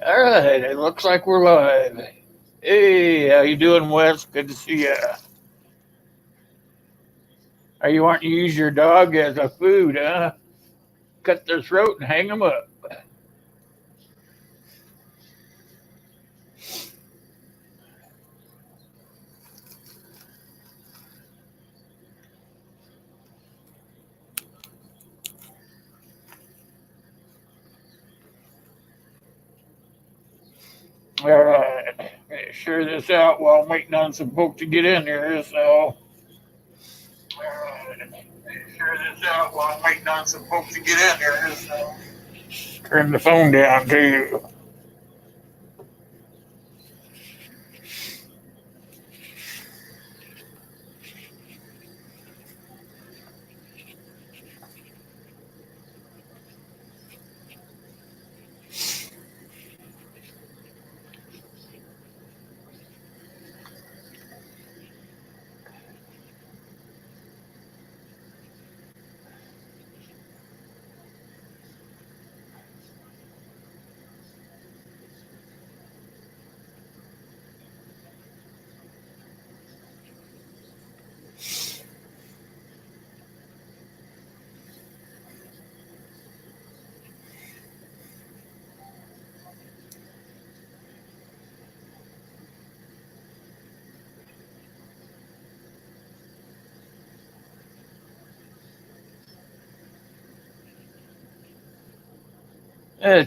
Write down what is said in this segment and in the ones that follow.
All right, it looks like we're live. Hey, how you doing, Wes? Good to see you. Are you wanting to use your dog as a food, huh? Cut their throat and hang them up. All right, share this out while I'm waiting on some folks to get in here. So, share this out while I'm waiting on some folks to get in here. So, turn the phone down too.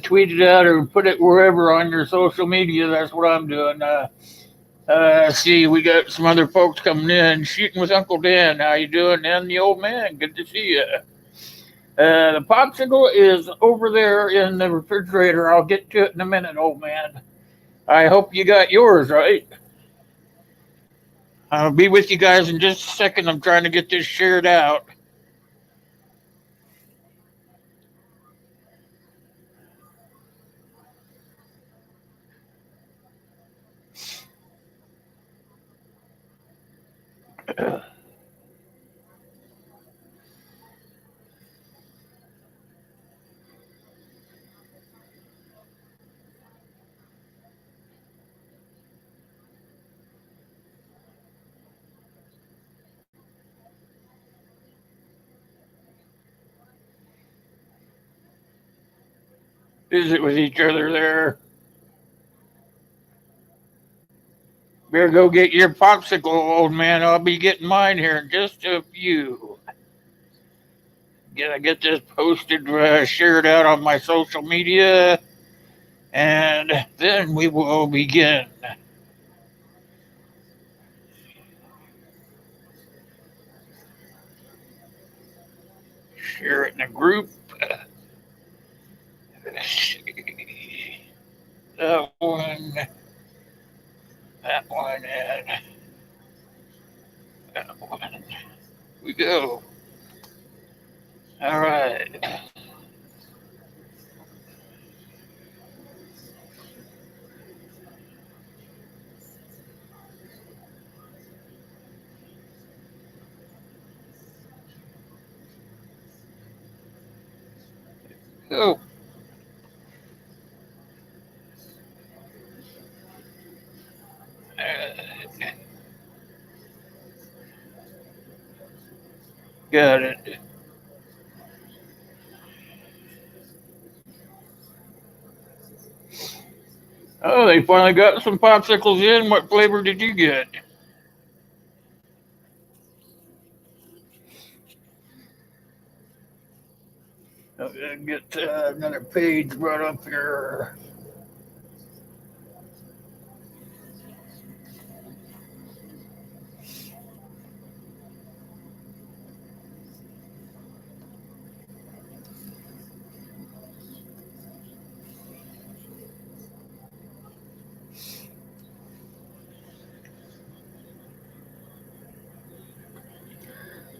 Tweet it out or put it wherever on your social media. That's what I'm doing. See, we got some other folks coming in. Shooting with Uncle Dan. How you doing? And the old man. Good to see you. The popsicle is over there in the refrigerator. I'll get to it in a minute, old man. I hope you got yours, right? I'll be with you guys in just a second. I'm trying to get this shared out. Visit with each other there. Better go get your popsicle, old man. I'll be getting mine here in just a few. Get this posted, shared out on my social media, and then we will begin. Share it in a group. That one, that one, and that one. We go. All right. Go. Uh, got it. Oh, they finally got some popsicles in. What flavor did you get? I'm gonna get another page brought up here.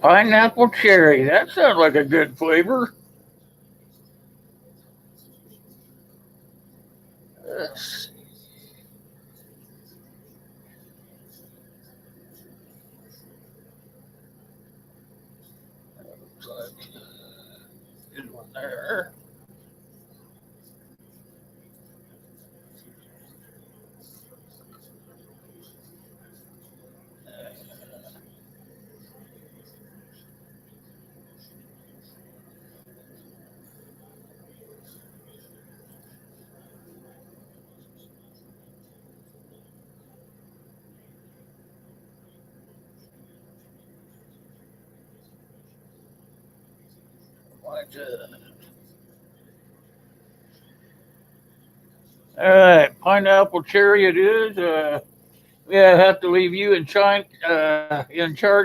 Pineapple cherry. That sounds like a good flavor. Let's looks like good one there. All right, pineapple cherry it is. Yeah, I have to leave you in charge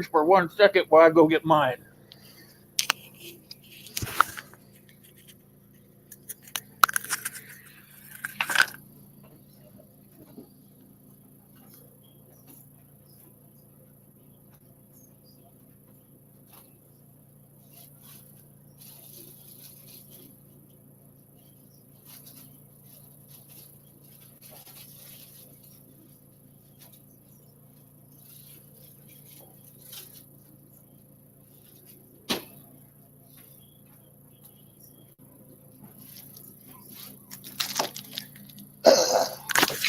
for 1 second while I go get mine.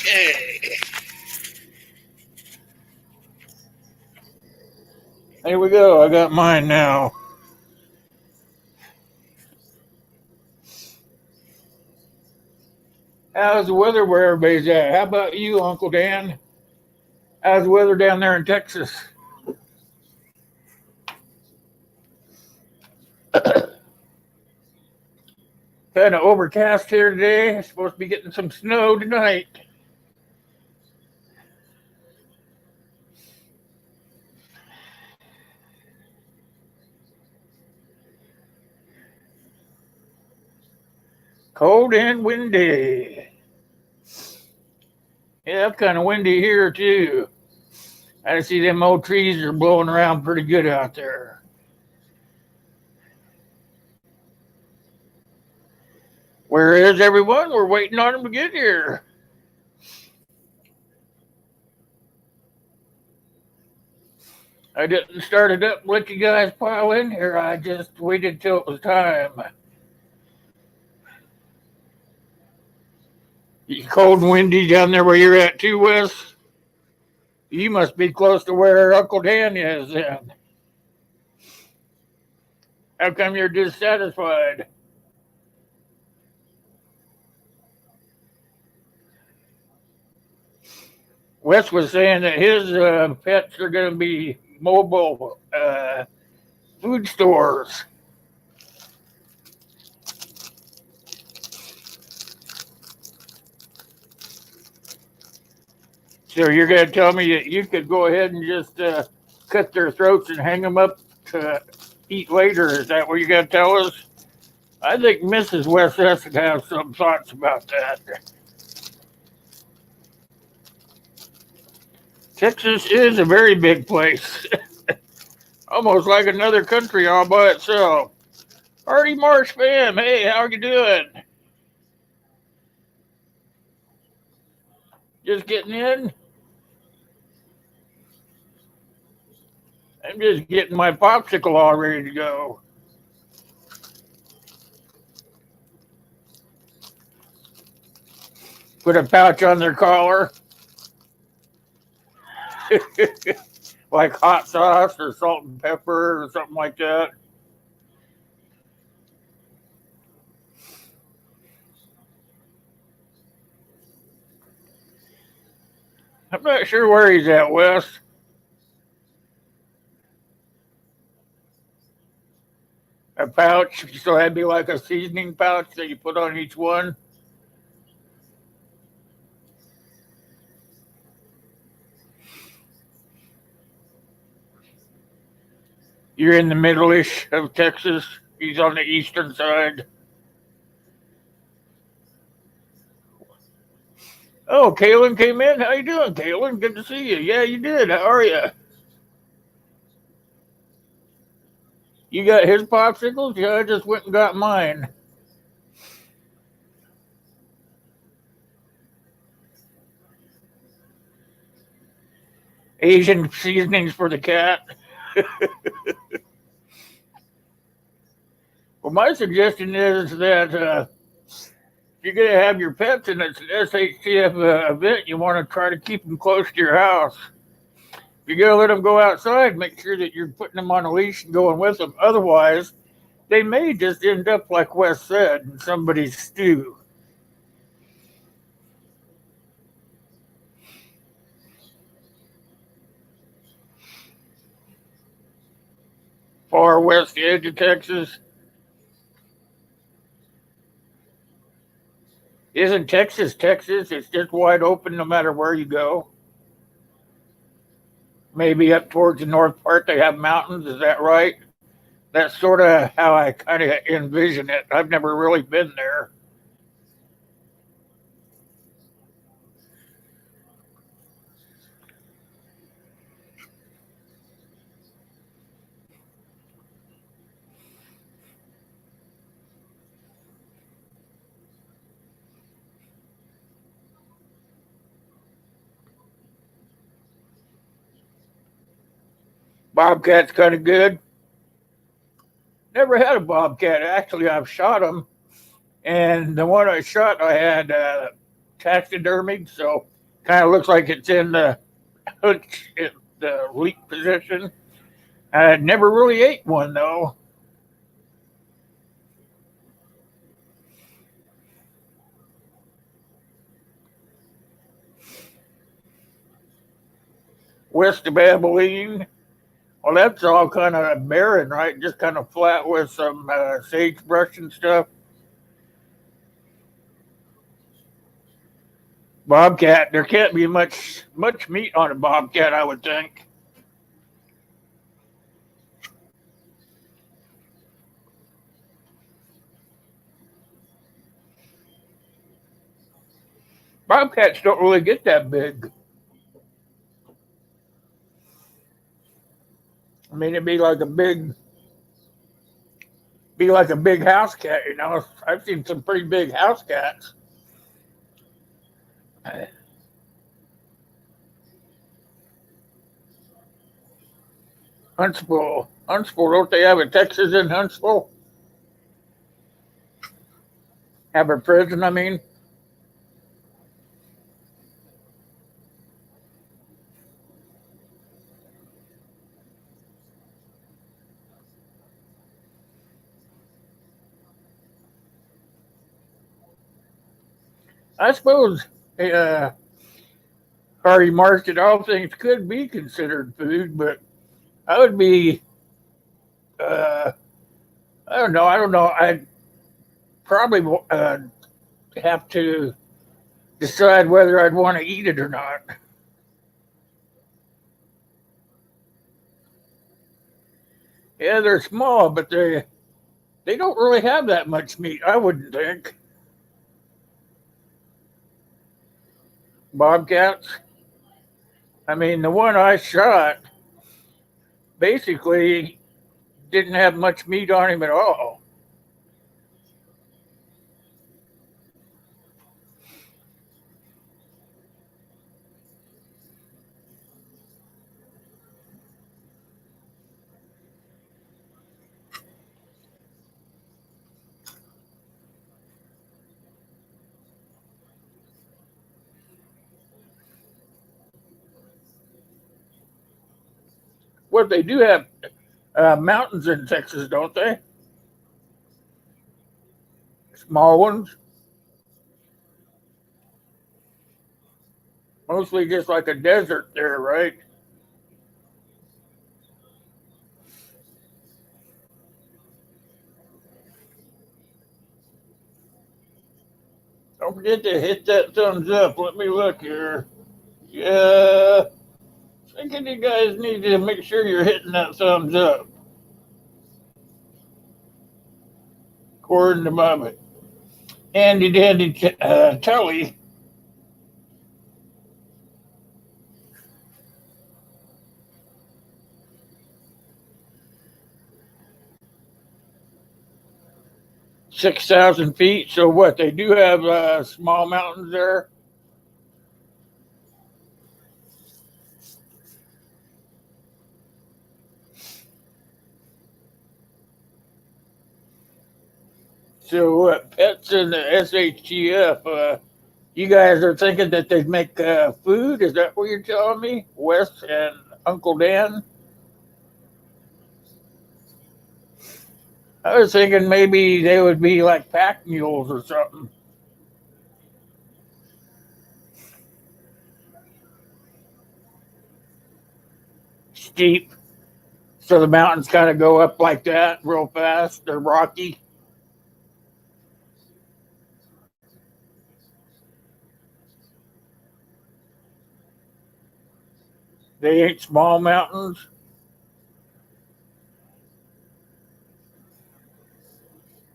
Okay, here we go. I got mine now. How's the weather where everybody's at? How about you, Uncle Dan? How's the weather down there in Texas? Kind of overcast here today. It's supposed to be getting some snow tonight. Cold and windy. Yeah, it's kind of windy here too. I see them old trees are blowing around pretty good out there. Where is everyone? We're waiting on them to get here. I didn't start it up and let you guys pile in here. I just waited till it was time. You cold and windy down there where you're at too, Wes? You must be close to where Uncle Dan is then. How come you're dissatisfied? Wes was saying that his pets are going to be mobile food stores. So you're going to tell me that you could go ahead and just cut their throats and hang them up to eat later? Is that what you're going to tell us? I think Mrs. West has to have some thoughts about that. Texas is a very big place, almost like another country all by itself. Hardy Marsh fam, hey, how are you doing? Just getting in? I'm just getting my popsicle all ready to go. Put a pouch on their collar, like hot sauce or salt and pepper or something like that. I'm not sure where he's at, Wes. A pouch, so that'd be like a seasoning pouch that you put on each one. You're in the middle-ish of Texas. He's on the eastern side. Oh, Kalen came in. How you doing, Kalen? Good to see you. Yeah, you did. How are you? You got his popsicles? Yeah, I just went and got mine. Asian seasonings for the cat. Well, my suggestion is that if you're going to have your pets and it's an SHTF event, you want to try to keep them close to your house. If you're going to let them go outside, make sure that you're putting them on a leash and going with them. Otherwise, they may just end up, like Wes said, in somebody's stew. Far west edge of Texas. Isn't Texas Texas? It's just wide open no matter where you go. Maybe up towards the north part they have mountains. Is that right? That's sort of how I kind of envision it. I've never really been there. Bobcat's kind of good. Never had a bobcat. Actually, I've shot them, and the one I shot, I had taxidermied, so kind of looks like it's in the hunch, the leap position. I never really ate one though. West of Abilene. Well, that's all kind of barren, right? Just kind of flat with some sagebrush and stuff. Bobcat. There can't be much meat on a bobcat, I would think. Bobcats don't really get that big. I mean, it'd be like a big house cat. You know, I've seen some pretty big house cats. Huntsville. Don't they have a Texas in Huntsville? Have a prison, I mean. I suppose uh, Hardy Market, all things could be considered food, but I would be, uh, I don't know. I don't know. I'd probably have to decide whether I'd want to eat it or not. Yeah, they're small, but they don't really have that much meat. I wouldn't think. Bobcats. I mean, the one I shot basically didn't have much meat on him at all. What they do have mountains in Texas, don't they? Small ones, mostly just like a desert there, right? Don't forget to hit that thumbs up. Let me look here. Yeah, thinking you guys need to make sure you're hitting that thumbs up, according to my handy dandy telly. 6,000 feet. So what? They do have small mountains there. So what? Pets in the SHTF. You guys are thinking that they'd make food? Is that what you're telling me? Wes and Uncle Dan? I was thinking maybe they would be like pack mules or something. Steep. So the mountains kind of go up like that real fast. They're rocky. They ain't small mountains.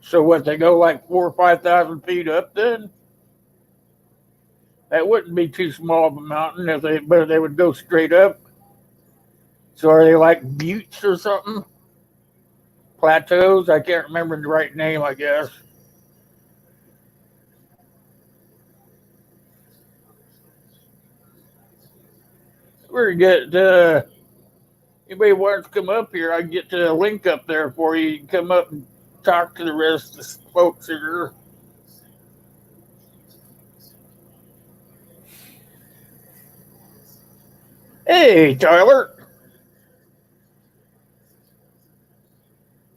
So what? They go like 4 or 5 thousand feet up. Then that wouldn't be too small of a mountain if they, but they would go straight up. So are they like buttes or something? Plateaus? I can't remember the right name. I guess. We're get anybody wants to come up here, I can get the link up there for you. You can come up and talk to the rest of the folks here. Hey, Tyler.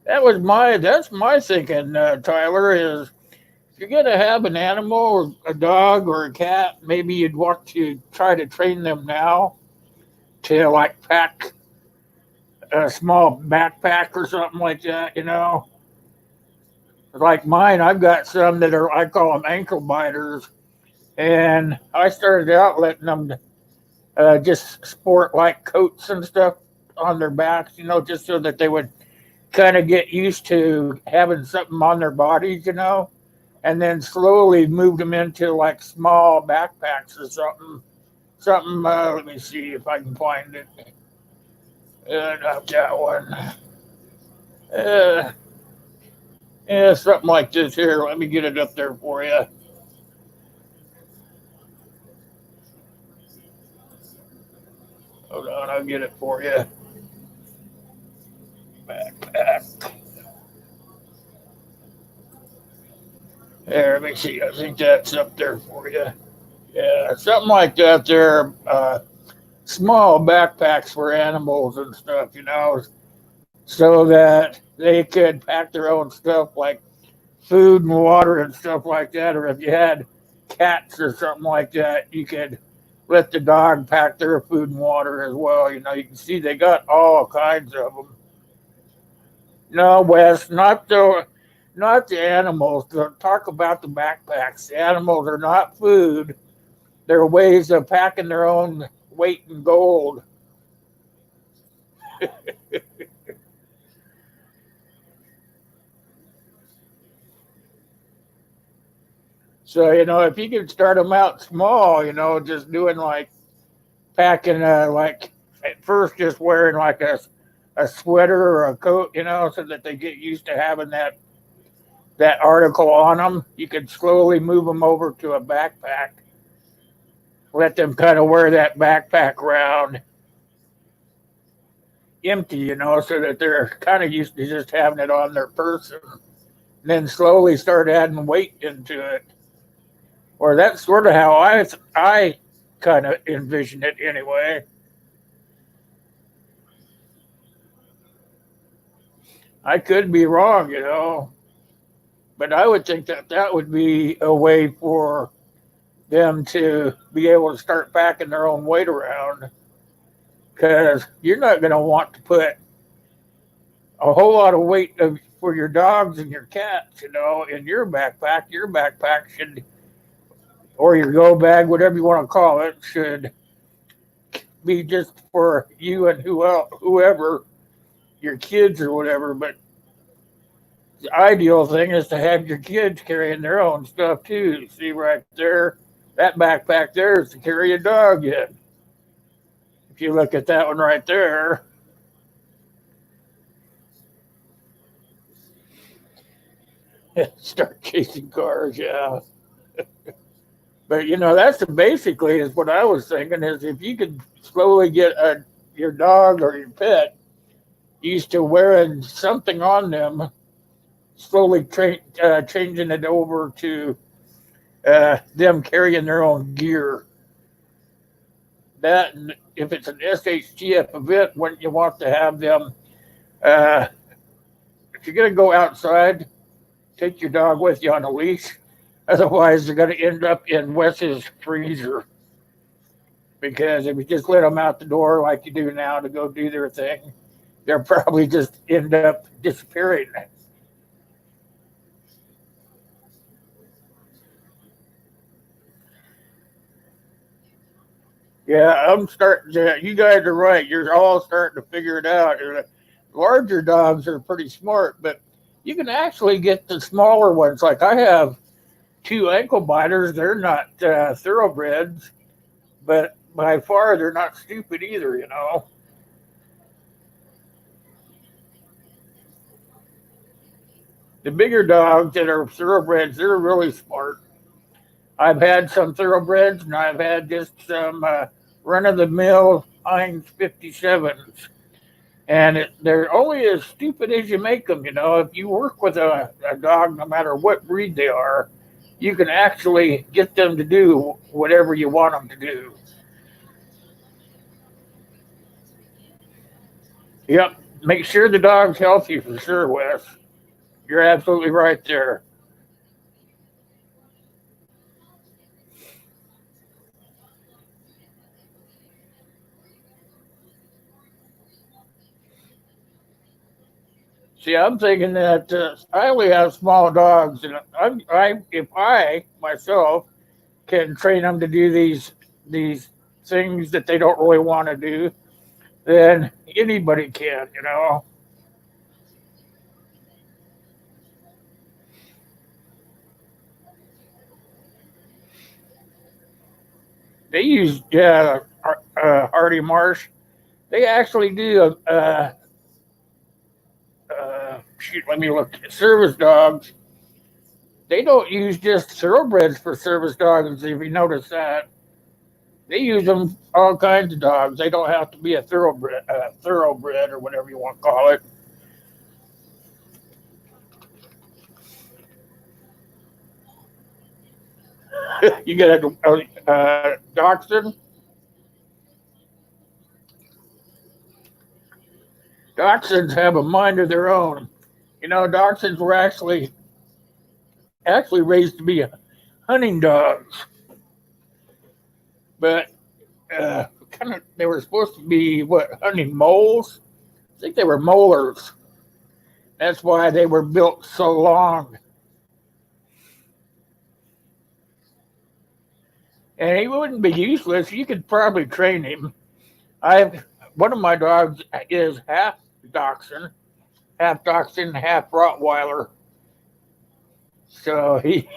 That's my thinking, Tyler, is if you're gonna have an animal or a dog or a cat, maybe you'd want to try to train them now to like pack a small backpack or something like that, you know. Like mine, I've got some that are, I call them ankle biters, and I started out letting them just sport like coats and stuff on their backs, you know, just so that they would kind of get used to having something on their bodies, you know, and then slowly moved them into like small backpacks or something. Something. Let me see if I can find it. Not that one. Uh, yeah, something like this here. Let me get it up there for you. Hold on, I'll get it for you. Backpack. There, let me see. I think that's up there for you. Yeah, something like that. There, small backpacks for animals and stuff, you know, so that they could pack their own stuff like food and water and stuff like that. Or if you had cats or something like that, you could let the dog pack their food and water as well. You know, you can see they got all kinds of them. No, Wes, not the animals. Talk about the backpacks. The animals are not food. They're ways of packing their own weight in gold. So, you know, if you can start them out small, you know, just doing like packing, like at first just wearing like a sweater or a coat, you know, so that they get used to having that article on them. You can slowly move them over to a backpack, let them kind of wear that backpack around empty, you know, so that they're kind of used to just having it on their person. And then slowly start adding weight into it. Or that's sort of how I kind of envision it anyway. I could be wrong, you know, but I would think that that would be a way for them to be able to start packing their own weight around, because you're not going to want to put a whole lot of weight for your dogs and your cats, you know, in your backpack. Your backpack should, or your go bag, whatever you want to call it, should be just for you and whoever, your kids or whatever. But the ideal thing is to have your kids carrying their own stuff too. See right there, that backpack there is to carry a dog in. If you look at that one right there, start chasing cars, yeah. But you know, that's basically is what I was thinking is if you could slowly get your dog or your pet used to wearing something on them, slowly changing it over to them carrying their own gear. That, and if it's an SHTF event, wouldn't you want to have them? Uh, if you're going to go outside, take your dog with you on a leash. Otherwise, they're going to end up in Wes's freezer. Because if you just let them out the door like you do now to go do their thing, they'll probably just end up disappearing. Yeah, I'm starting to. You guys are right. You're all starting to figure it out. Larger dogs are pretty smart, but you can actually get the smaller ones. Like I have two ankle biters. They're not thoroughbreds, but by far they're not stupid either. The bigger dogs that are thoroughbreds, they're really smart. I've had some thoroughbreds, and I've had just some run of the mill Heinz 57s. And they're only as stupid as you make them. If you work with a dog, no matter what breed they are, you can actually get them to do whatever you want them to do. Yep. Make sure the dog's healthy for sure, Wes. You're absolutely right there. See, I'm thinking that I only have small dogs, and if I myself can train them to do these things that they don't really want to do, then anybody can. They use Hardy Marsh. They actually do shoot. Let me look. Service dogs. They don't use just thoroughbreds for service dogs. If you notice that, they use them all kinds of dogs. They don't have to be a thoroughbred or whatever you want to call it. You get a dachshund. Dachshunds have a mind of their own. Dachshunds were actually raised to be hunting dogs, but kind of they were supposed to be what hunting moles. I think they were molars. That's why they were built so long. And he wouldn't be useless. You could probably train him. I've One of my dogs is half dachshund, half Rottweiler. So he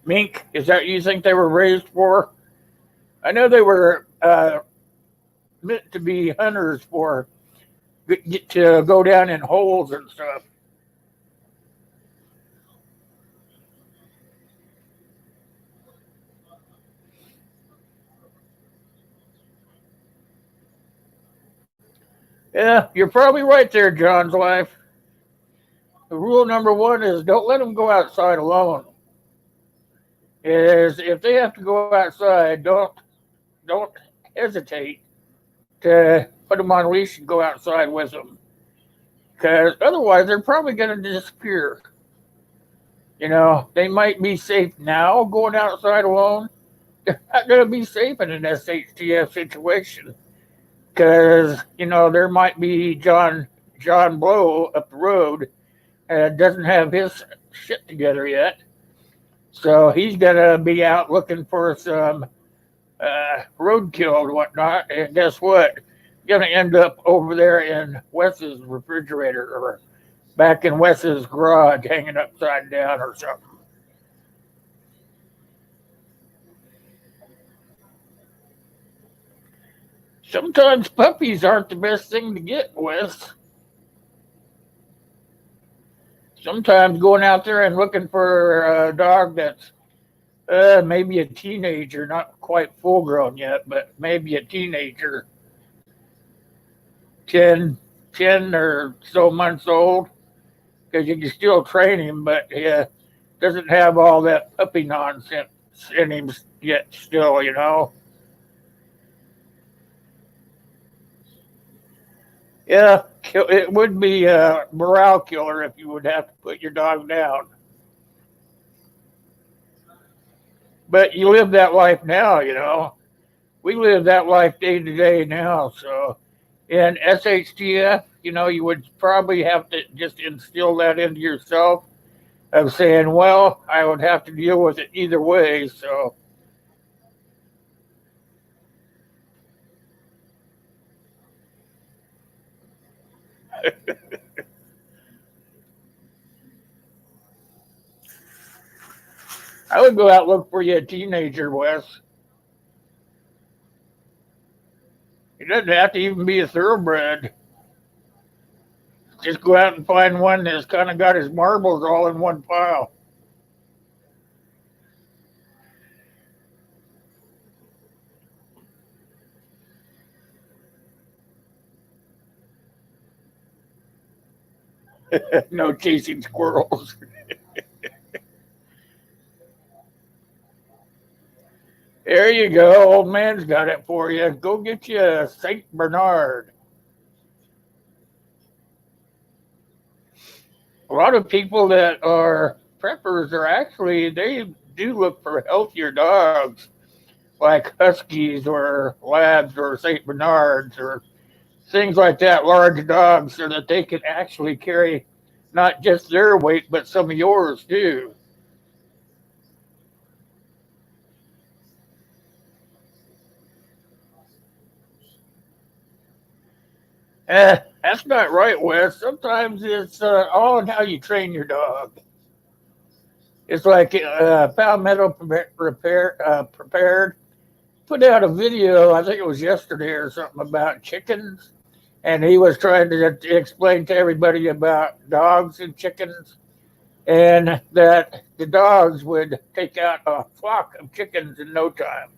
mink. Is that what you think they were raised for? I know they were meant to be hunters for get to go down in holes and stuff. Yeah, you're probably right there, John's life. The rule number one is don't let them go outside alone. Is if they have to go outside, don't hesitate to put them on a leash and go outside with them, because otherwise they're probably going to disappear. They might be safe now going outside alone. They're not going to be safe in an SHTF situation because there might be John Blow up the road and doesn't have his shit together yet, so he's gonna be out looking for some roadkill and whatnot. And guess what? Gonna end up over there in Wes's refrigerator or back in Wes's garage, hanging upside down or something. Sometimes puppies aren't the best thing to get, Wes. Sometimes going out there and looking for a dog that's maybe a teenager, not quite full grown yet, but maybe a teenager, 10, 10 or so months old, because you can still train him, but he doesn't have all that puppy nonsense in him yet, still. Yeah, it would be a morale killer if you would have to put your dog down. But you live that life now. We live that life day to day now. So in SHTF, you would probably have to just instill that into yourself. of saying, well, I would have to deal with it either way. So I would go out and look for you a teenager, Wes. It doesn't have to even be a thoroughbred. Just go out and find one that's kind of got his marbles all in one pile. No chasing squirrels. There you go. Old man's got it for you. Go get you a Saint Bernard. A lot of people that are preppers are actually, they do look for healthier dogs like Huskies or Labs or Saint Bernards or things like that, large dogs, so that they can actually carry not just their weight but some of yours too. That's not right, Wes. Sometimes it's all in how you train your dog. It's like Palmetto prepared put out a video. I think it was yesterday or something about chickens, and he was trying to explain to everybody about dogs and chickens, and that the dogs would take out a flock of chickens in no time.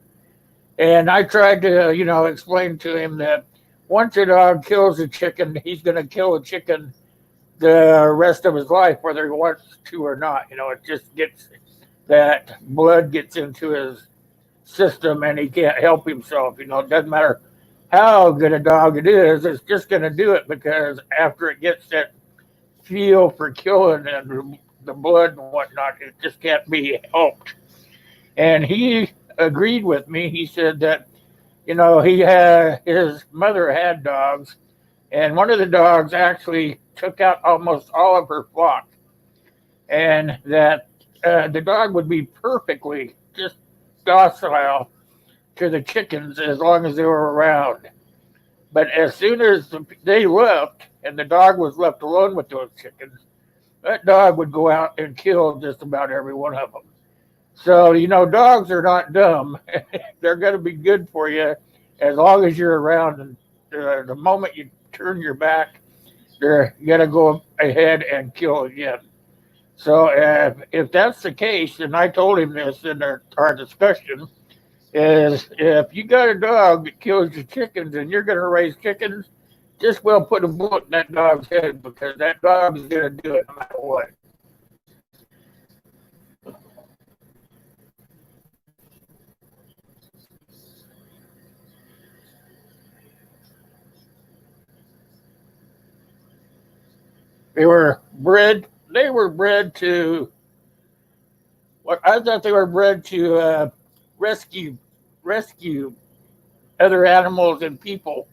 And I tried to, explain to him that once a dog kills a chicken, he's going to kill a chicken the rest of his life, whether he wants to or not. It just gets that blood gets into his system and he can't help himself. It doesn't matter how good a dog it is, it's just going to do it because after it gets that feel for killing and the blood and whatnot, it just can't be helped. And he agreed with me. He said that, he had his mother had dogs, and one of the dogs actually took out almost all of her flock, and that the dog would be perfectly just docile to the chickens as long as they were around. But as soon as they left and the dog was left alone with those chickens, that dog would go out and kill just about every one of them. So, dogs are not dumb. They're going to be good for you as long as you're around. And the moment you turn your back, they're going to go ahead and kill again. So, if that's the case, and I told him this in our discussion, is if you got a dog that kills your chickens and you're going to raise chickens, just well put a bullet in that dog's head because that dog is going to do it no matter what. They were bred. They were bred to. What I thought they were bred to rescue rescue other animals and people.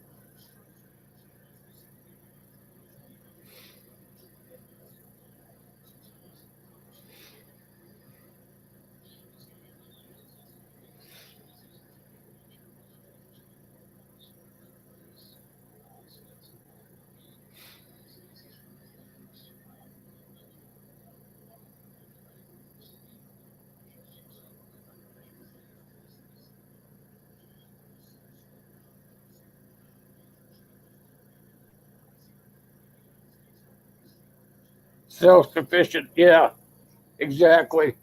Self sufficient. Yeah, exactly.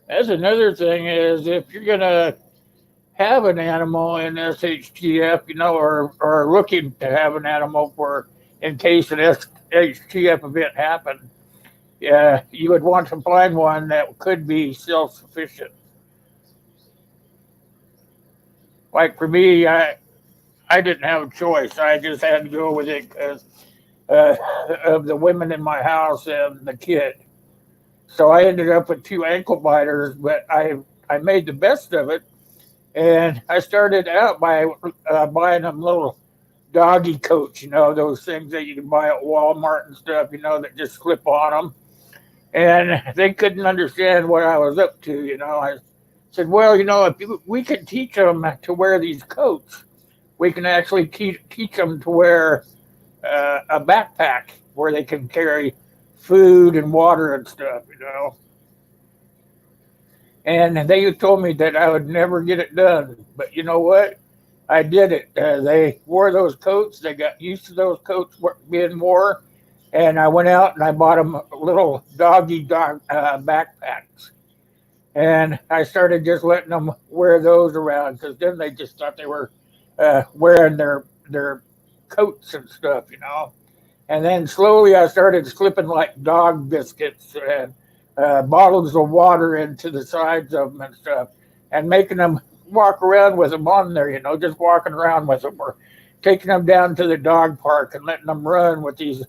That's another thing is if you're gonna have an animal in SHTF, or looking to have an animal for in case an SHTF event happened, yeah, you would want to find one that could be self sufficient. Like for me, I didn't have a choice. I just had to go with it because uh, of the women in my house and the kid. So I ended up with two ankle biters, but I made the best of it And I started out by buying them little doggy coats, those things that you can buy at Walmart and stuff, that just slip on them. And they couldn't understand what I was up to. I said, well, if we can teach them to wear these coats, we can actually teach them to wear a backpack where they can carry food and water and stuff. And they told me that I would never get it done. But you know what? I did it. They wore those coats. They got used to those coats being worn. And I went out and I bought them little dog backpacks. And I started just letting them wear those around because then they just thought they were wearing their coats and stuff. And then slowly I started slipping like dog biscuits and bottles of water into the sides of them and stuff, and making them walk around with them on there, just walking around with them, or taking them down to the dog park and letting them run with these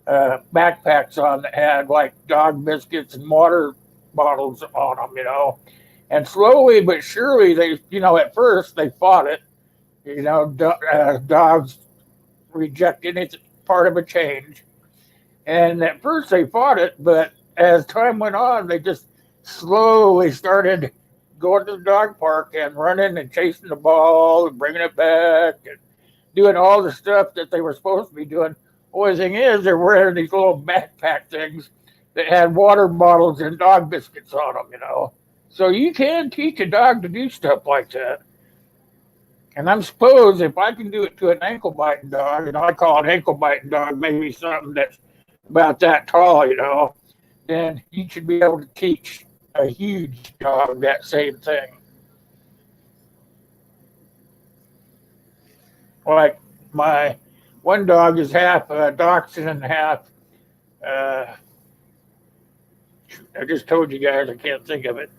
backpacks on that had like dog biscuits and water bottles on them. And slowly but surely they, at first they fought it. Dogs rejected it's part of a change. And at first they fought it, but as time went on, they just slowly started going to the dog park and running and chasing the ball and bringing it back and doing all the stuff that they were supposed to be doing. Only thing is, they're wearing these little backpack things that had water bottles and dog biscuits on them. So you can teach a dog to do stuff like that. And I'm suppose if I can do it to an ankle biting dog, I call it ankle biting dog, maybe something that's about that tall, then you should be able to teach a huge dog that same thing. Like my one dog is half dachshund and half. Uh, I just told you guys I can't think of it.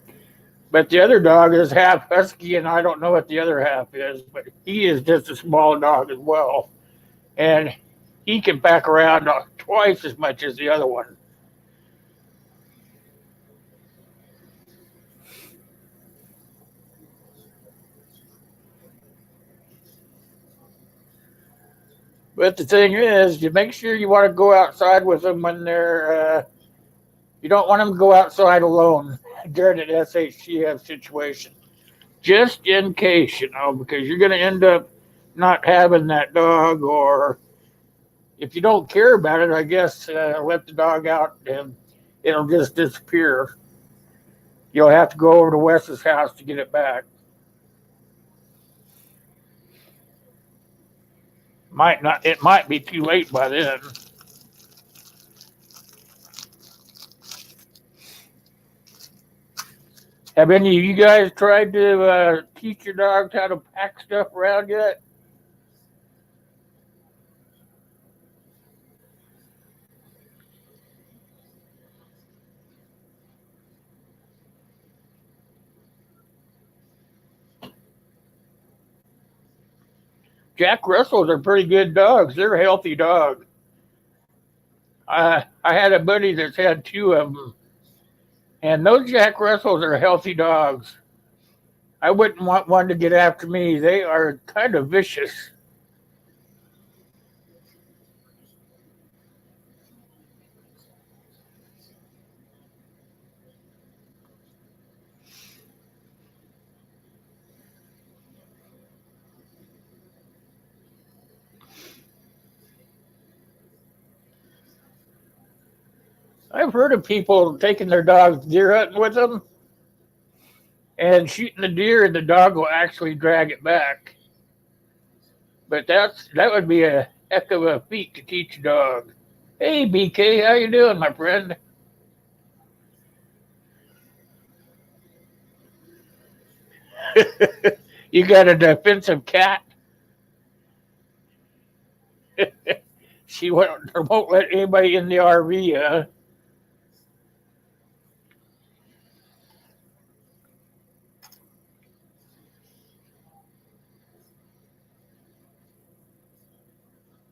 But the other dog is half husky, and I don't know what the other half is. But he is just a small dog as well, and he can pack around twice as much as the other one. But the thing is, you make sure you want to go outside with them when they're. You don't want them to go outside alone during an SHTF situation, just in case, because you're going to end up not having that dog, or if you don't care about it, I guess let the dog out and it'll just disappear. You'll have to go over to Wes's house to get it back. Might not. It might be too late by then. Have any of you guys tried to teach your dogs how to pack stuff around yet? Jack Russells are pretty good dogs. They're a healthy dog. I had a buddy that's had two of them, and those Jack Russells are healthy dogs. I wouldn't want one to get after me. They are kind of vicious. I've heard of people taking their dogs deer hunting with them and shooting the deer, and the dog will actually drag it back. But that would be a heck of a feat to teach a dog. Hey, BK, how you doing, my friend? You got a defensive cat? She won't let anybody in the RV.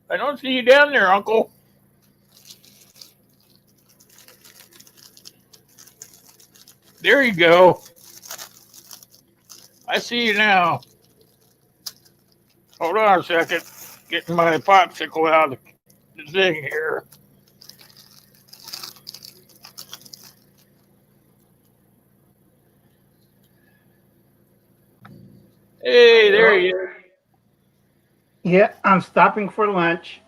I don't see you down there, Uncle. There you go. I see you now. Hold on a second. Getting my popsicle out of the thing here. Hey, there he is. Yeah, I'm stopping for lunch.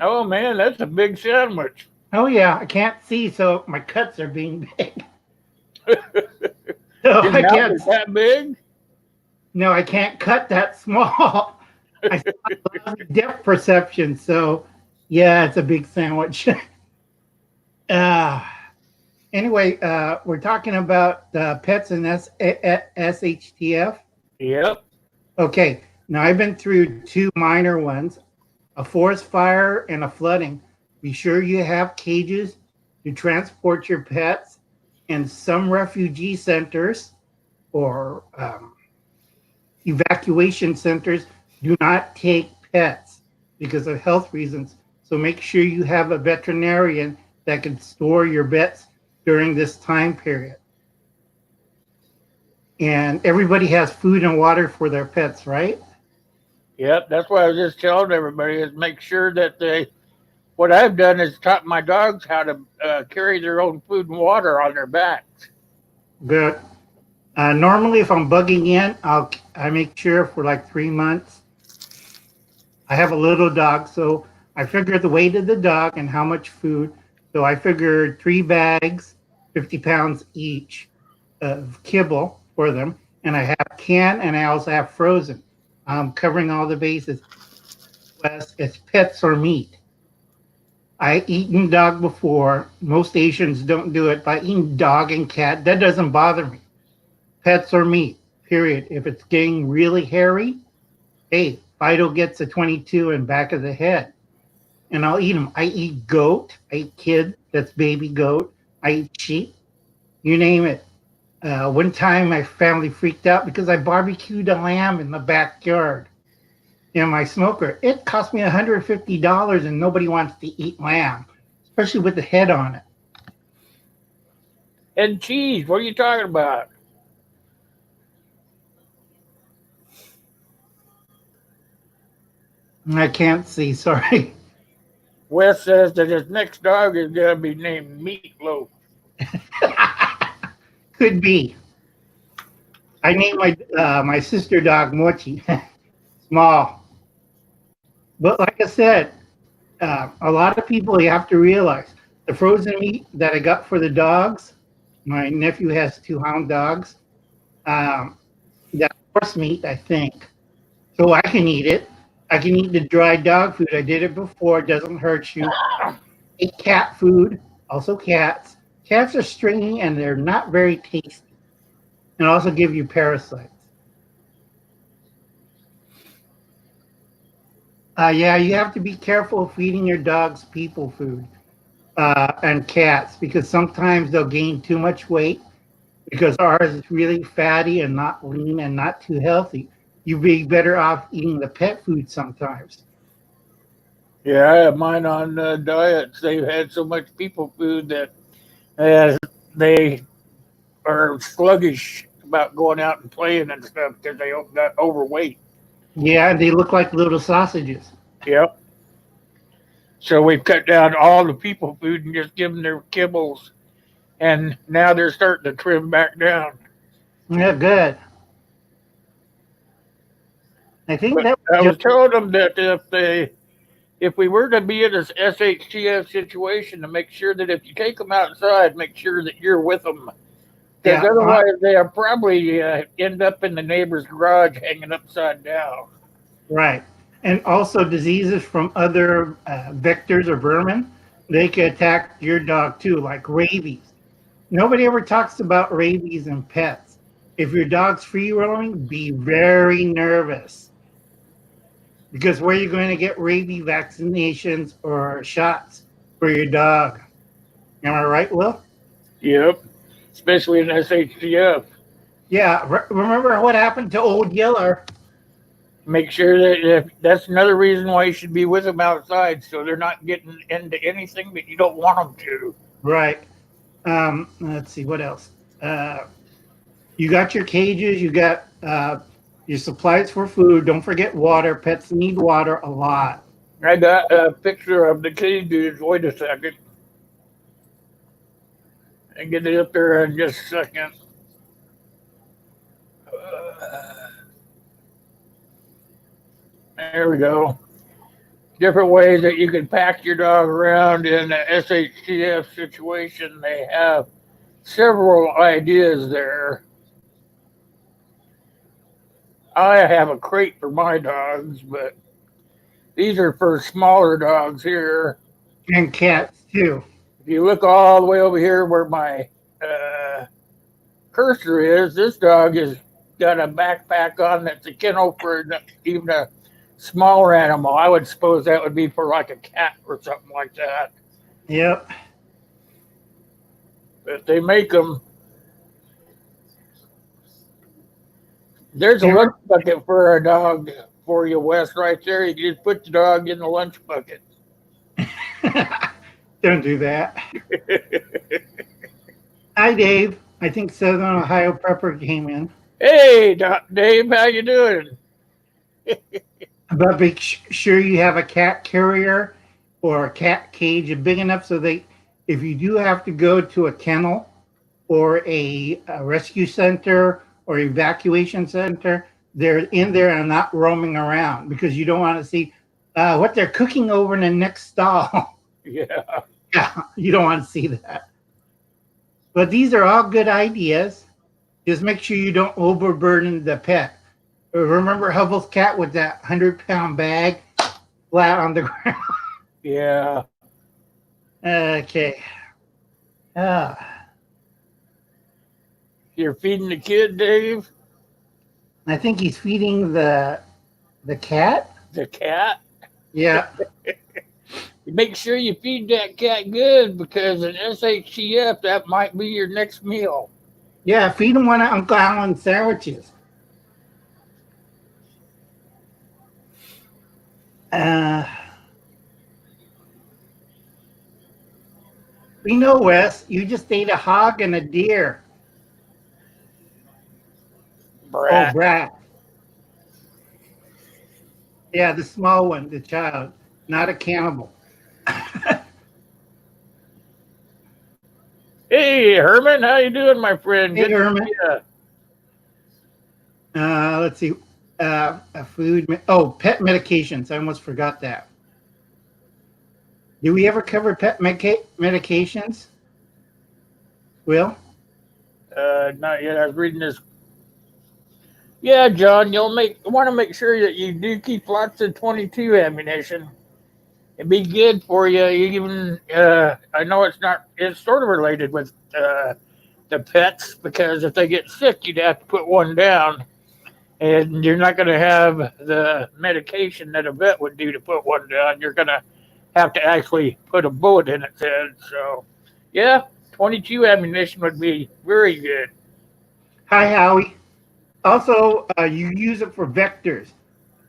Oh man, that's a big sandwich. Oh yeah, I can't see, so my cuts are being big. So Your I mouth can't. is that big? No, I can't cut that small. I still have depth perception, so yeah, it's a big sandwich. uh, anyway, we're talking about pets and SHTF. Yep. Okay, now I've been through two minor ones, a forest fire and a flooding. Be sure you have cages to transport your pets, and some refugee centers or evacuation centers do not take pets because of health reasons. So make sure you have a veterinarian that can store your pets during this time period. And everybody has food and water for their pets, right? Yep. That's why I was just telling everybody is make sure that they. What I've done is taught my dogs how to carry their own food and water on their backs. Good. Normally, if I'm bugging in, I make sure for like 3 months. I have a little dog, so I figure the weight of the dog and how much food. So I figured 3 bags, 50 pounds each of kibble for them, and I have canned and I also have frozen. I'm covering all the bases. Plus, it's pets or meat. I eaten dog before. Most Asians don't do it, but eating dog and cat that doesn't bother me. Pets or meat. Period. If it's getting really hairy, hey, Fido gets a 22 in back of the head, and I'll eat them. I eat goat. I eat kid. That's baby goat. I eat sheep. You name it. One time, my family freaked out because I barbecued a lamb in the backyard in my smoker. It cost me $150, and nobody wants to eat lamb, especially with the head on it. And cheese. What are you talking about? I can't see. Sorry. Wes says that his next dog is going to be named Meatloaf. Could be. I named my sister dog Mochi. Small, but like I said, a lot of people you have to realize the frozen meat that I got for the dogs. My nephew has two hound dogs. Um, that horse meat, I think, so I can eat it. I can eat the dry dog food. I did it before. It doesn't hurt you. Eat cat food, also cats. Cats are stringy and they're not very tasty, and also give you parasites. Yeah, you have to be careful feeding your dogs people food and cats because sometimes they'll gain too much weight because ours is really fatty and not lean and not too healthy. You'd be better off eating the pet food sometimes. Yeah, I have mine on diets. They've had so much people food that uh, they are sluggish about going out and playing and stuff because they got overweight. Yeah, they look like little sausages. Yep. So we've cut down all the people food and just give them their kibbles, and now they're starting to trim back down. Yeah, good. I think But that I was was just telling them that if we were to be in this SHTF situation, to make sure that if you take them outside, make sure that you're with them, because yeah, otherwise they'll probably end up in the neighbor's garage hanging upside down. right. And also diseases from other vectors or vermin, they can attack your dog too, like rabies. Nobody ever talks about rabies in pets. If your dog's free roaming, be very nervous because where you're going to get rabies vaccinations or shots for your dog. Am I right, Will? Yep, especially in SHTF. Yeah. Remember what happened to Old Yeller? Make sure that if that's another reason why you should be with them outside, so they're not getting into anything that you don't want them to. Right. Let's see what else. Uh, You got your cages, you got your supplies for food. Don't forget water. Pets need water a lot. I got a picture of the cages. Wait a second. I get it up there in just a second. There we go. Different ways that you can pack your dog around in a SHTF situation. They have several ideas there. I have a crate for my dogs, but these are for smaller dogs here. And cats too. If you look all the way over here where my uh, cursor is, this dog has got a backpack on that's a kennel for even a smaller animal. I would suppose that would be for like a cat or something like that. Yep. But they make them. There's a Yeah. lunch bucket for a dog for you, Wes, right there. You just put the dog in the lunch bucket. Don't do that. Hi, Dave. I think Southern Ohio Prepper came in. Hey, Dave, how you doing? But make sure you have a cat carrier or a cat cage big enough so they, if you do have to go to a kennel or a rescue center or evacuation center, they're in there and not roaming around because you don't want to see what they're cooking over in the next stall. Yeah. Yeah, you don't want to see that. But these are all good ideas. Just make sure you don't overburden the pet. Remember Hubble's cat with that 100-pound bag flat on the ground? Yeah. Okay. You're feeding the kid, Dave? I think he's feeding the cat. The cat? Yeah. Make sure you feed that cat good because in SHTF, that might be your next meal. Yeah, feed him one of Uncle Alan's sandwiches. We know, Wes, you just ate a hog and a deer. Brat. Oh, brat. Yeah, the small one, the child, not a cannibal. Hey, Herman, how you doing, my friend? Hey, Good to Herman. see ya. Let's see. Pet medications. I almost forgot that. Did we ever cover pet medications? Will? Not yet. I was reading this. Yeah, John, want to make sure that you do keep lots of 22 ammunition. It'd be good for you. Even I know it's sort of related with the pets because if they get sick, you'd have to put one down, and you're not going to have the medication that a vet would do to put one down. You're going to have to actually put a bullet in its head. So, yeah, 22 ammunition would be very good. Hi, Howie. Also, you use it for vectors.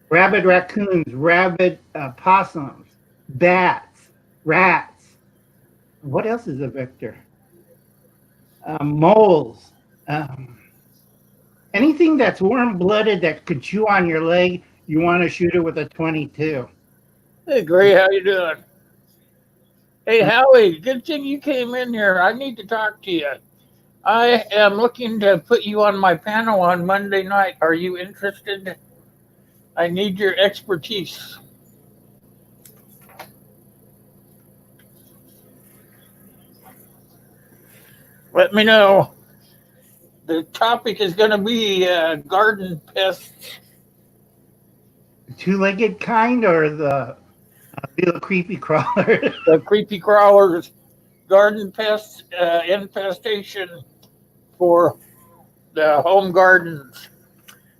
Rabid raccoons, rabid possums, bats, rats. What else is a vector? Moles. Anything that's warm-blooded that could chew on your leg, you want to shoot it with a 22. Hey, Gray, how you doing? Hey, Howie, good thing you came in here. I need to talk to you. I am looking to put you on my panel on Monday night. Are you interested? I need your expertise. Let me know. The topic is going to be garden pests. The two-legged kind or the little creepy crawler? The creepy crawlers, garden pests, infestation for the home gardens.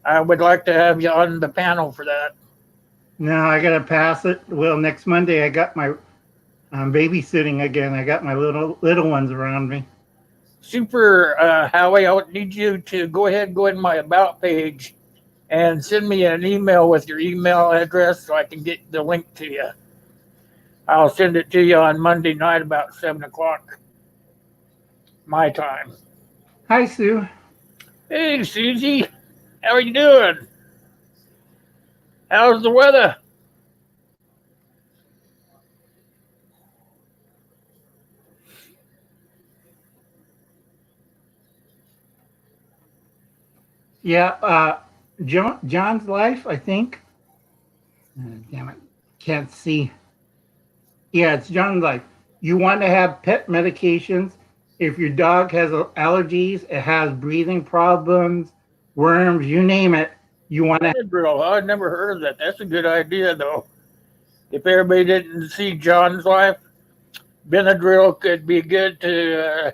I would like to have you on the panel for that. No, I got to pass it. Well, next Monday I got my I'm babysitting again. I got my little ones around me. Super, Howie, I would need you to go ahead and go in my About page and send me an email with your email address so I can get the link to you. I'll send it to you on Monday night about 7 o'clock my time. Hi, Sue. Hey, Susie, how are you doing? How's the weather? Yeah, John's life, I think. Damn it, can't see. Yeah, it's John's life. You want to have pet medications. If your dog has allergies, it has breathing problems, worms, you name it. You want to. Benadryl, huh? I never heard of that. That's a good idea, though. If everybody didn't see John's life, Benadryl could be good to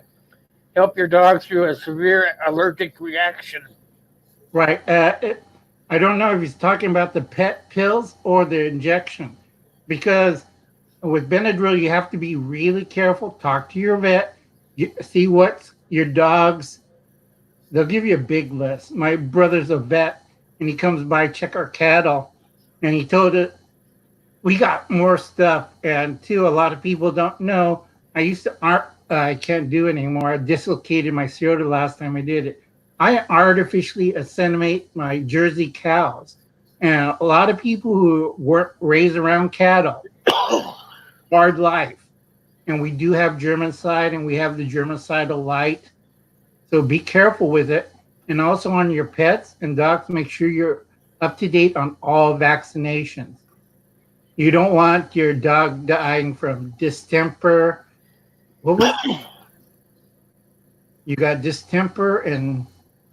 help your dog through a severe allergic reaction. Right. I don't know if he's talking about the pet pills or the injection, because with Benadryl, you have to be really careful. Talk to your vet. See what your dog's. They'll give you a big list. My brother's a vet, and he comes by check our cattle, and he told it we got more stuff. And too, a lot of people don't know. I used to art. I can't do it anymore. I dislocated my shoulder last time I did it. I artificially assimilate my Jersey cows, and a lot of people who work raised around cattle, hard life. And we do have germicide, and we have the germicidal light. So be careful with it. And also on your pets and dogs, make sure you're up to date on all vaccinations. You don't want your dog dying from distemper. What was it? You got distemper and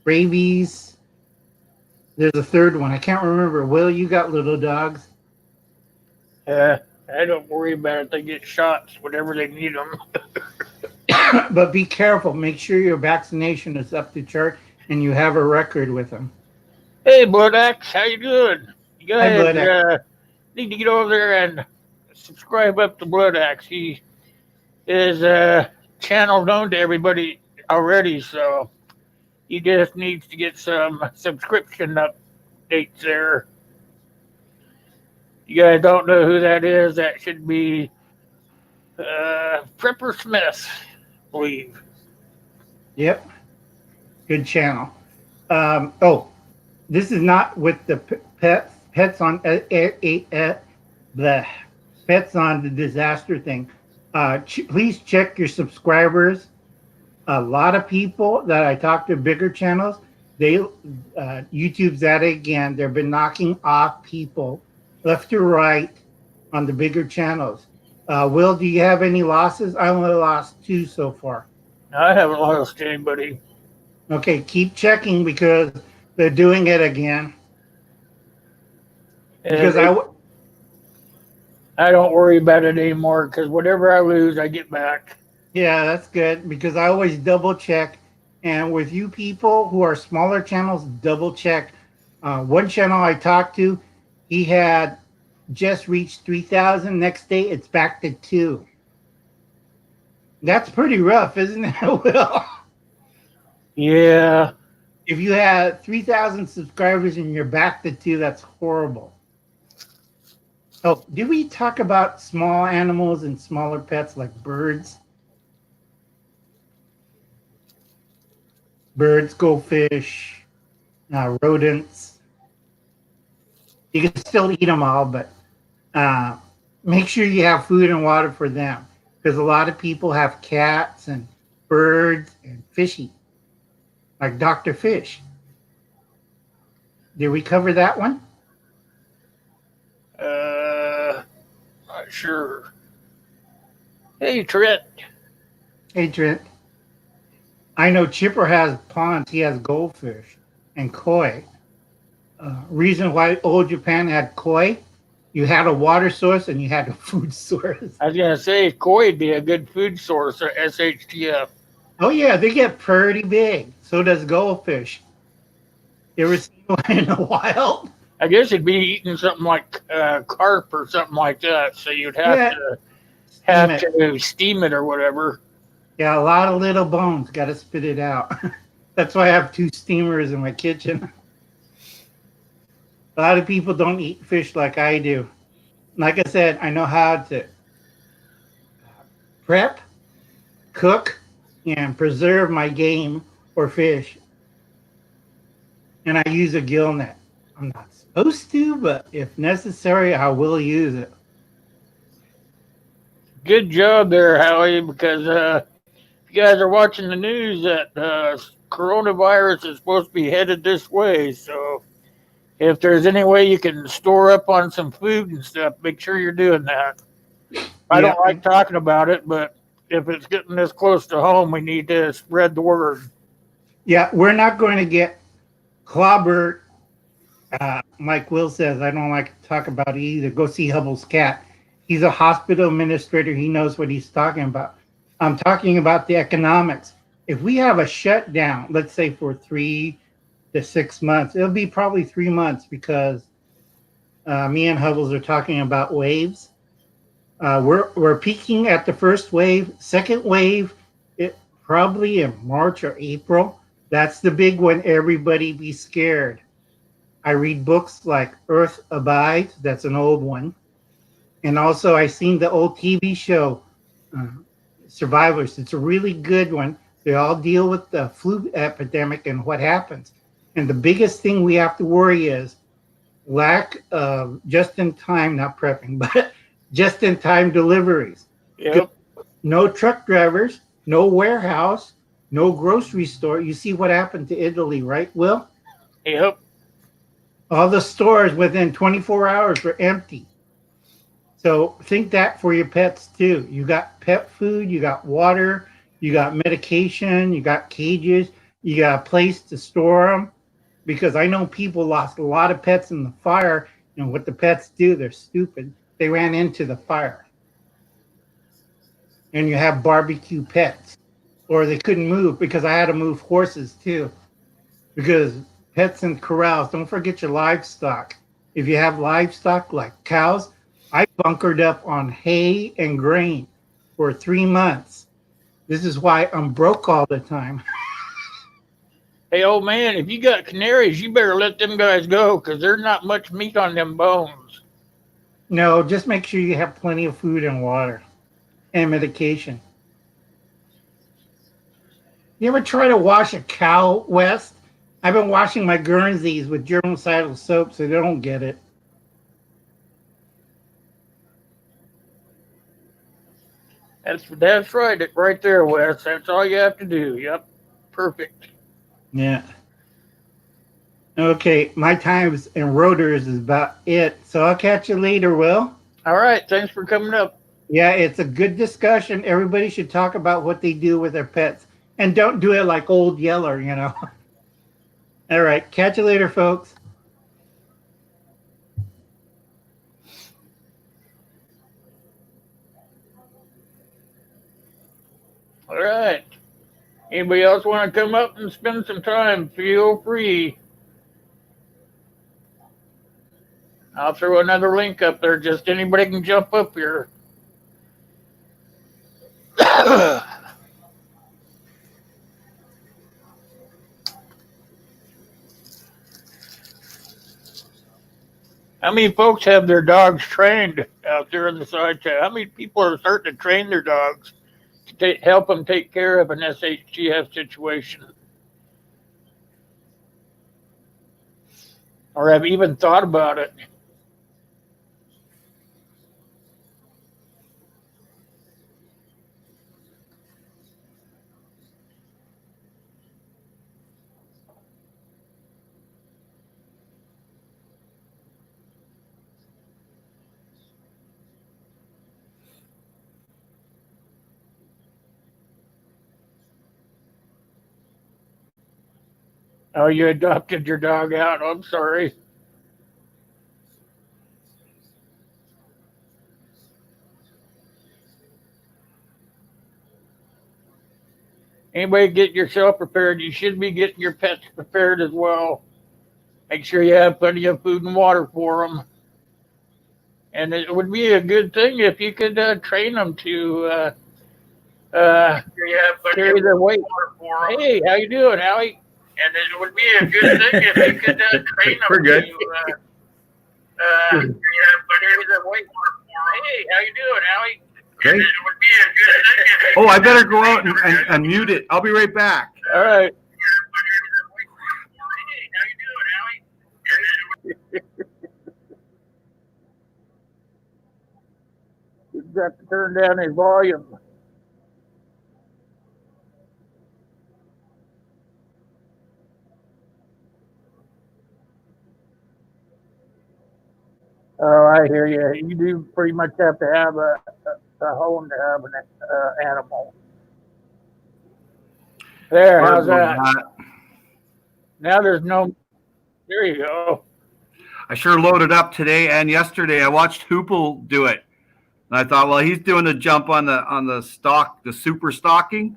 rabies. There's a third one. I can't remember. Will, you got little dogs. I don't worry about it. They get shots whenever they need them. But be careful. Make sure your vaccination is up to chart and you have a record with them. Hey, Blood Axe, how you doing? Go Hi, ahead. Bud. Need to get over there and subscribe up to Blood Axe. He is a channel known to everybody already, so he just needs to get some subscription updates there. You guys don't know who that is? That should be Prepper Smith, I believe. Yep. Good channel. Oh, this is not with the pets on the pets on the disaster thing. Please check your subscribers. A lot of people that I talk to, bigger channels, they YouTube's at it again. They've been knocking off people left to right on the bigger channels. Will, do you have any losses? I only lost 2 so far. I haven't lost anybody. Okay, keep checking because they're doing it again. Because I don't worry about it anymore because whatever I lose, I get back. Yeah, that's good because I always double check. And with you people who are smaller channels, double check. One channel I talked to, he had just reached 3,000. Next day, it's back to 2. That's pretty rough, isn't it, Will? Yeah. If you had 3,000 subscribers and you're back to 2, that's horrible. Oh, did we talk about small animals and smaller pets like birds? Birds, goldfish, rodents. You can still eat them all, but make sure you have food and water for them because a lot of people have cats and birds and fishy, like Dr. Fish. Did we cover that one? Not sure. Hey, Trent. Hey, Trent. I know Chipper has ponds. He has goldfish and koi. Reason why old Japan had koi, you had a water source and you had a food source. I was going to say, koi would be a good food source for SHTF. Oh, yeah, they get pretty big. So does goldfish. You ever seen one in the wild? I guess it'd be eating something like carp or something like that. So you'd have to steam it or whatever. Yeah, a lot of little bones. Got to spit it out. That's why I have 2 steamers in my kitchen. A lot of people don't eat fish like I do. Like I said, I know how to prep, cook, and preserve my game or fish. and I use a gill net. I'm not supposed to, but if necessary, I will use it. Good job there, Howie, because if you guys are watching the news that coronavirus is supposed to be headed this way. So if there's any way you can store up on some food and stuff, make sure you're doing that. I Yeah, don't like talking about it, but if it's getting this close to home, we need to spread the word. yeah, we're not going to get clobbered. Mike Will says, I don't like to talk about it either. Go see Hubble's cat. He's a hospital administrator. He knows what he's talking about. I'm talking about the economics. If we have a shutdown, let's say for 3 to 6 months, it'll be probably 3 months because me and Hubbles are talking about waves. We're peaking at the first wave. Second wave, it probably in March or April. That's the big one. Everybody be scared. I read books like Earth Abides. That's an old one. And also I seen the old TV show, uh, Survivors. It's a really good one. They all deal with the flu epidemic and what happens. And the biggest thing we have to worry is lack of just in time, not prepping, but just in time deliveries. Yep. No truck drivers, no warehouse, no grocery store. You see what happened to Italy, right, Will? Yep. All the stores within 24 hours were empty. So think that for your pets too. You got pet food, you got water, you got medication, you got cages, you got a place to store them. Because I know people lost a lot of pets in the fire. And what the pets do, they're stupid. They ran into the fire. And you have barbecue pets. Or they couldn't move because I had to move horses too. Because pets in corrals, don't forget your livestock. If you have livestock like cows, I bunkered up on hay and grain for 3 months. This is why I'm broke all the time. Hey, old man, if you got canaries, you better let them guys go because there's not much meat on them bones. No, just make sure you have plenty of food and water and medication. You ever try to wash a cow, West? I've been washing my Guernseys with germicidal soap so they don't get it. That's right, right there, Wes. That's all you have to do. Yep, perfect. Yeah. Okay, my times and rotors is about it. So I'll catch you later, Will. All right, thanks for coming up. Yeah, it's a good discussion. Everybody should talk about what they do with their pets. And don't do it like Old Yeller, you know. All right, catch you later, folks. All right. Anybody else want to come up and spend some time? Feel free. I'll throw another link up there. Just anybody can jump up here. How many folks have their dogs trained out there in the side chat? How many people are starting to train their dogs to help them take care of an SHTF situation? Or have even thought about it? Oh, you adopted your dog out. I'm sorry. Anybody get yourself prepared? You should be getting your pets prepared as well. Make sure you have plenty of food and water for them. And it would be a good thing if you could train them to carry their weight. Hey, how you doing, Howie? And it would be a good thing if you could train them We're good. to carry their weight. Hey, how you doing, Howie? Okay. And it would be a good thing if Oh, I better go out and mute it. I'll be right back. All right. Hey, how you doing, got to turn down his volume. Oh, I hear you. You do pretty much have to have a home to have an animal. There, Sorry how's about that? that. Now there's no. There you go. I sure loaded up today and yesterday. I watched Hoople do it. And I thought, well, he's doing the jump on the stock, the super stocking.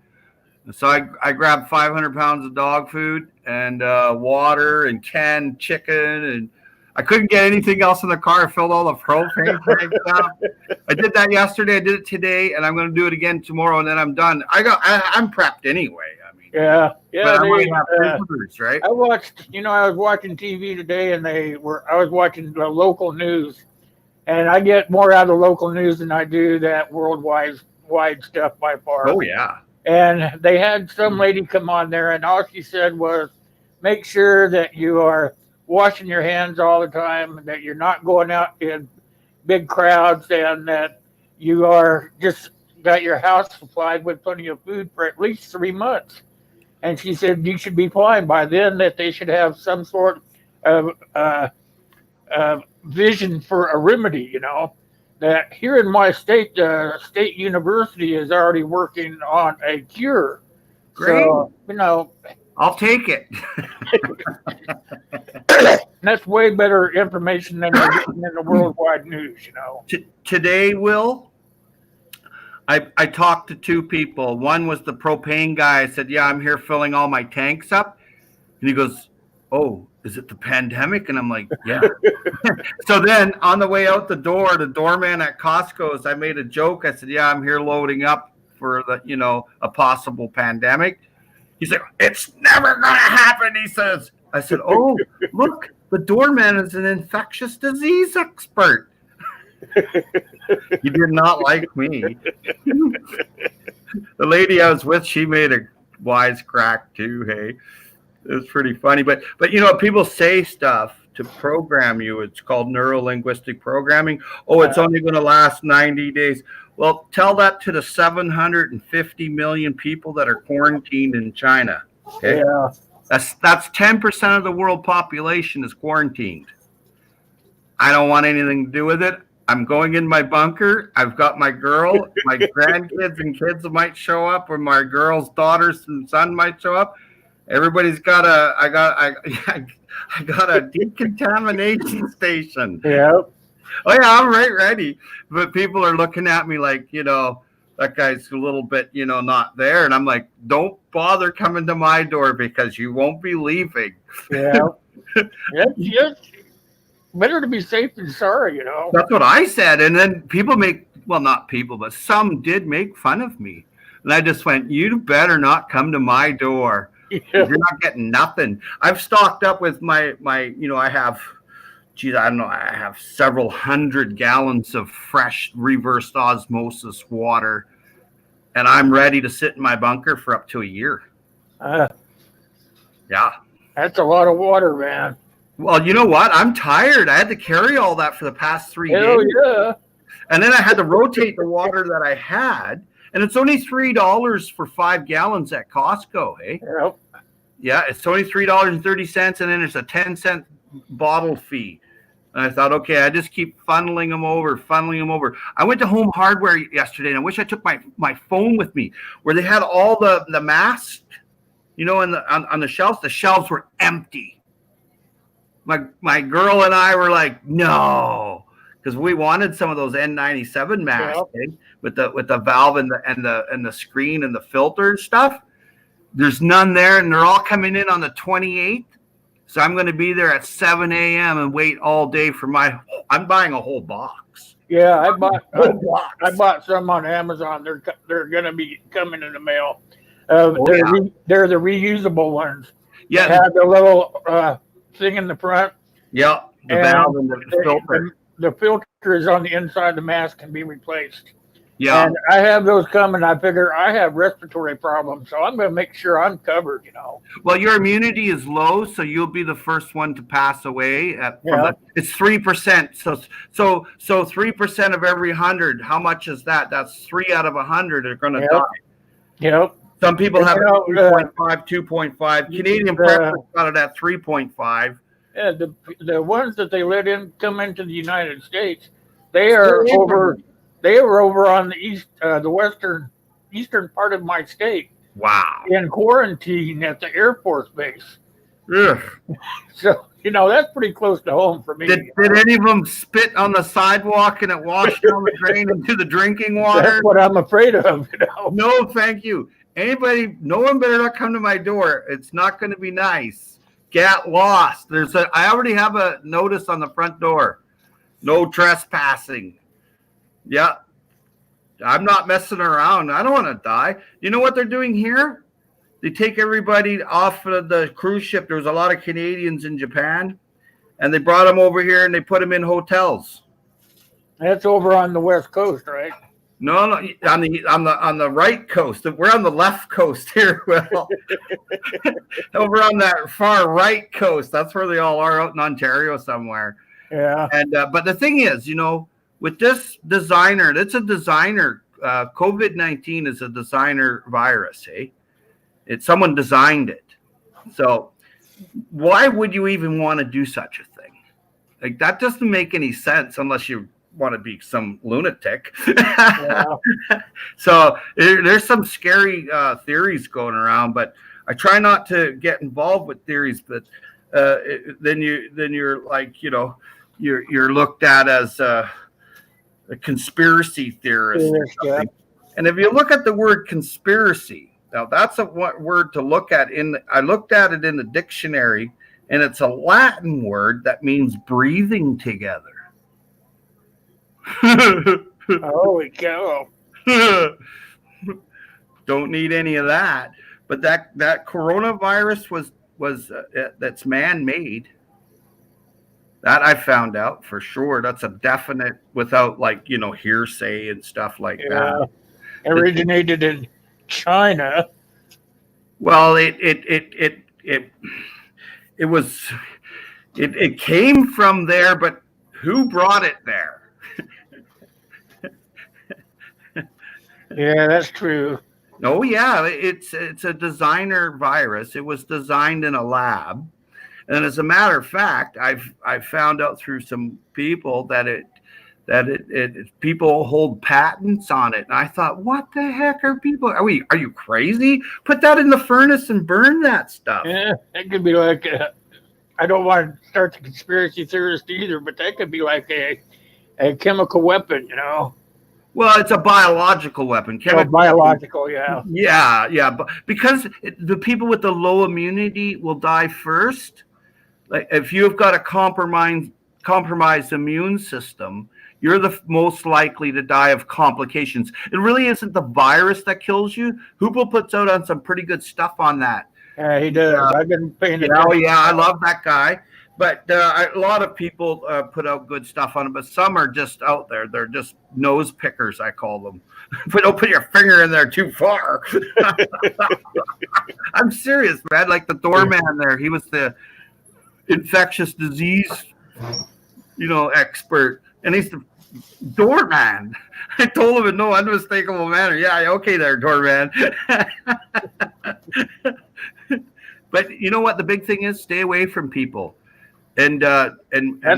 And so I grabbed 500 pounds of dog food and water and canned chicken, and I couldn't get anything else in the car. I filled all the propane tanks up. I did that yesterday. I did it today, and I'm going to do it again tomorrow, and then I'm done. I'm prepped anyway. I mean, Yeah, but I might have visitors, right? I watched. I was watching TV today, and I was watching the local news, and I get more out of local news than I do that worldwide stuff by far. Oh yeah. And they had some lady come on there, and all she said was, make sure that you are washing your hands all the time, that you're not going out in big crowds, and that you are just got your house supplied with plenty of food for at least 3 months. And she said you should be fine by then, that they should have some sort of vision for a remedy, that here in my state, the state university is already working on a cure. Great. So, I'll take it. that's way better information than you're getting in the worldwide news, Today, Will, I talked to two people. One was the propane guy. I said, yeah, I'm here filling all my tanks up. And he goes, oh, is it the pandemic? And I'm like, yeah. So then on the way out the door, the doorman at Costco's, I made a joke. I said, yeah, I'm here loading up for the, a possible pandemic. He's like, it's never going to happen, he says. I said, oh, look, the doorman is an infectious disease expert. He did not like me. The lady I was with, she made a wisecrack too, hey. It was pretty funny. But people say stuff to program you. It's called neuro-linguistic programming. Oh, it's only going to last 90 days. Well, tell that to the 750 million people that are quarantined in China. Okay? Yeah. That's 10% of the world population is quarantined. I don't want anything to do with it. I'm going in my bunker. I've got my girl, my grandkids and kids might show up, or my girl's daughters and son might show up. Everybody's got I got a decontamination station. Yeah. Oh yeah, I'm right ready. But people are looking at me like, that guy's a little bit, not there. And I'm like, don't bother coming to my door because you won't be leaving. Yeah. It's better to be safe than sorry, That's what I said. And then people not people, but some did make fun of me. And I just went, you better not come to my door. Yeah. You're not getting nothing. I've stocked up with my I have, I have several hundred gallons of fresh reversed osmosis water, and I'm ready to sit in my bunker for up to a year. Yeah. That's a lot of water, man. Well, you know what? I'm tired. I had to carry all that for the past 3 days. Hell yeah. And then I had to rotate the water that I had. And it's only $3 for 5 gallons at Costco, eh? Yep. Yeah, it's only $3.30, and then there's a 10-cent bottle fee. And I thought, okay, I just keep funneling them over. I went to Home Hardware yesterday, and I wish I took my phone with me, where they had all the masks, on the shelves. The shelves were empty. My girl and I were like, no, because we wanted some of those N97 masks, eh? with the valve and the screen and the filter and stuff. There's none there, and they're all coming in on the 28th. So I'm going to be there at 7 a.m. and wait all day for I'm buying a whole box. Yeah, I bought some on Amazon. They're going to be coming in the mail. They're the reusable ones. Yeah. They have the little thing in the front. Yeah, the valve and the filter. The filter is on the inside. The mask can be replaced. Yeah. And I have those coming. I figure I have respiratory problems, so I'm going to make sure I'm covered. Well, your immunity is low, so you'll be the first one to pass away. From Yeah. it's 3%. So 3% of every 100. How much is that? That's 3 out of 100 are going to Yep. die. Yep. Some people And, have you know, 3.5, 2.5. Canadian prep got it at 3.5. Yeah, the ones that they let in come into the United States, they are over. They were over on the eastern part of my state Wow. in quarantine at the Air Force base. Ugh. So that's pretty close to home for me. Did any of them spit on the sidewalk and it washed down the drain into the drinking water? That's what I'm afraid of. No, thank you. No one better not come to my door. It's not going to be nice. Get lost. I already have a notice on the front door. No trespassing. Yeah. I'm not messing around. I don't want to die. You know what they're doing here? They take everybody off of the cruise ship. There was a lot of Canadians in Japan, and they brought them over here and they put them in hotels. That's over on the West Coast, right? No, on the right coast. We're on the left coast here. Well, over on that far right coast. That's where they all are, out in Ontario somewhere. Yeah. And but the thing is, with this designer, it's a designer. COVID-19 is a designer virus. Hey, someone designed it. So why would you even want to do such a thing? Like, that doesn't make any sense unless you want to be some lunatic. Yeah. So there's some scary theories going around, but I try not to get involved with theories. But then you're like, you're looked at as a conspiracy theorist. Yeah. And if you look at the word conspiracy, now that's a word to look at. I looked at it in the dictionary, and it's a Latin word that means breathing together. Holy cow. Don't need any of that. But that coronavirus was that's man-made. That I found out for sure. That's a definite, without hearsay and stuff like that. Originated in China. Well, it came from there, but who brought it there? Yeah, that's true. Oh yeah, it's a designer virus. It was designed in a lab, and as a matter of fact, I've found out through some people that people hold patents on it. And I thought, what the heck are people? Are you crazy? Put that in the furnace and burn that stuff. Yeah, that could be like I don't want to start the conspiracy theorist either, but that could be like a chemical weapon, Well, it's a biological weapon. Biological, yeah. Yeah, but because the people with the low immunity will die first. Like, if you've got a compromised immune system, you're the most likely to die of complications. It really isn't the virus that kills you. Hoople puts out on some pretty good stuff on that. Yeah, he does. I've been paying attention. Oh, yeah, I love that guy. But a lot of people put out good stuff on it, but some are just out there. They're just nose pickers, I call them. But don't put your finger in there too far. I'm serious, man. Like the doorman there, he was the infectious disease, expert, and he's the doorman. I told him in no unmistakable manner. Yeah, okay there, doorman. But you know what? The big thing is, stay away from people. And that's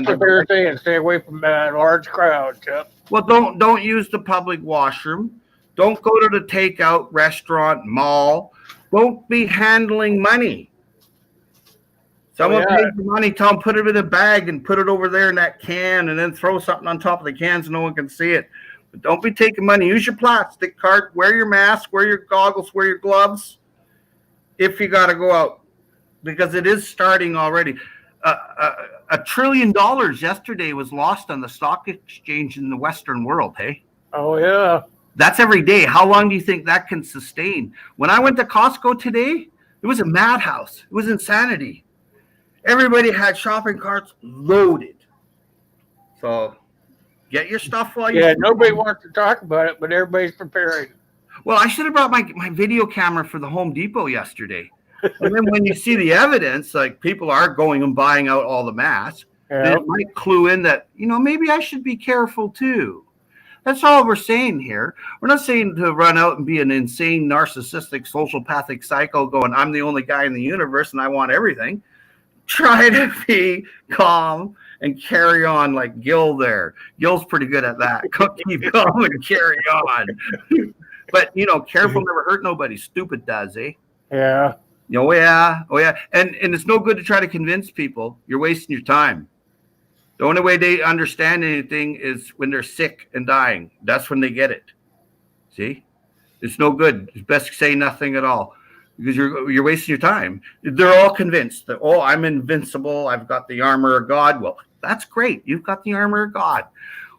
what they're saying. Stay away from large crowds. Yep. Well, don't use the public washroom. Don't go to the takeout restaurant, mall. Don't be handling money. Someone pays the money, tell them put it in a bag and put it over there in that can, and then throw something on top of the can so no one can see it. But don't be taking money. Use your plastic card. Wear your mask. Wear your goggles. Wear your gloves. If you got to go out, because it is starting already. $1 trillion yesterday was lost on the stock exchange in the Western world. Hey. Oh yeah. That's every day. How long do you think that can sustain? When I went to Costco today, it was a madhouse. It was insanity. Everybody had shopping carts loaded. So Get your stuff while you. Yeah, nobody wants to talk about it, but everybody's preparing. Well, I should have brought my video camera for the Home Depot yesterday. And then when you see the evidence, like people are going and buying out all the masks, then Yeah. it might clue in that, maybe I should be careful too. That's all we're saying here. We're not saying to run out and be an insane, narcissistic, sociopathic psycho going, I'm the only guy in the universe and I want everything. Try to be calm and carry on like Gil there. Gil's pretty good at that. Keep calm and carry on. But, careful never hurt nobody. Stupid does, eh? Yeah. Oh, yeah. Oh, yeah. And it's no good to try to convince people. You're wasting your time. The only way they understand anything is when they're sick and dying. That's when they get it. See? It's no good. It's best to say nothing at all because you're wasting your time. They're all convinced that, I'm invincible. I've got the armor of God. Well, that's great. You've got the armor of God.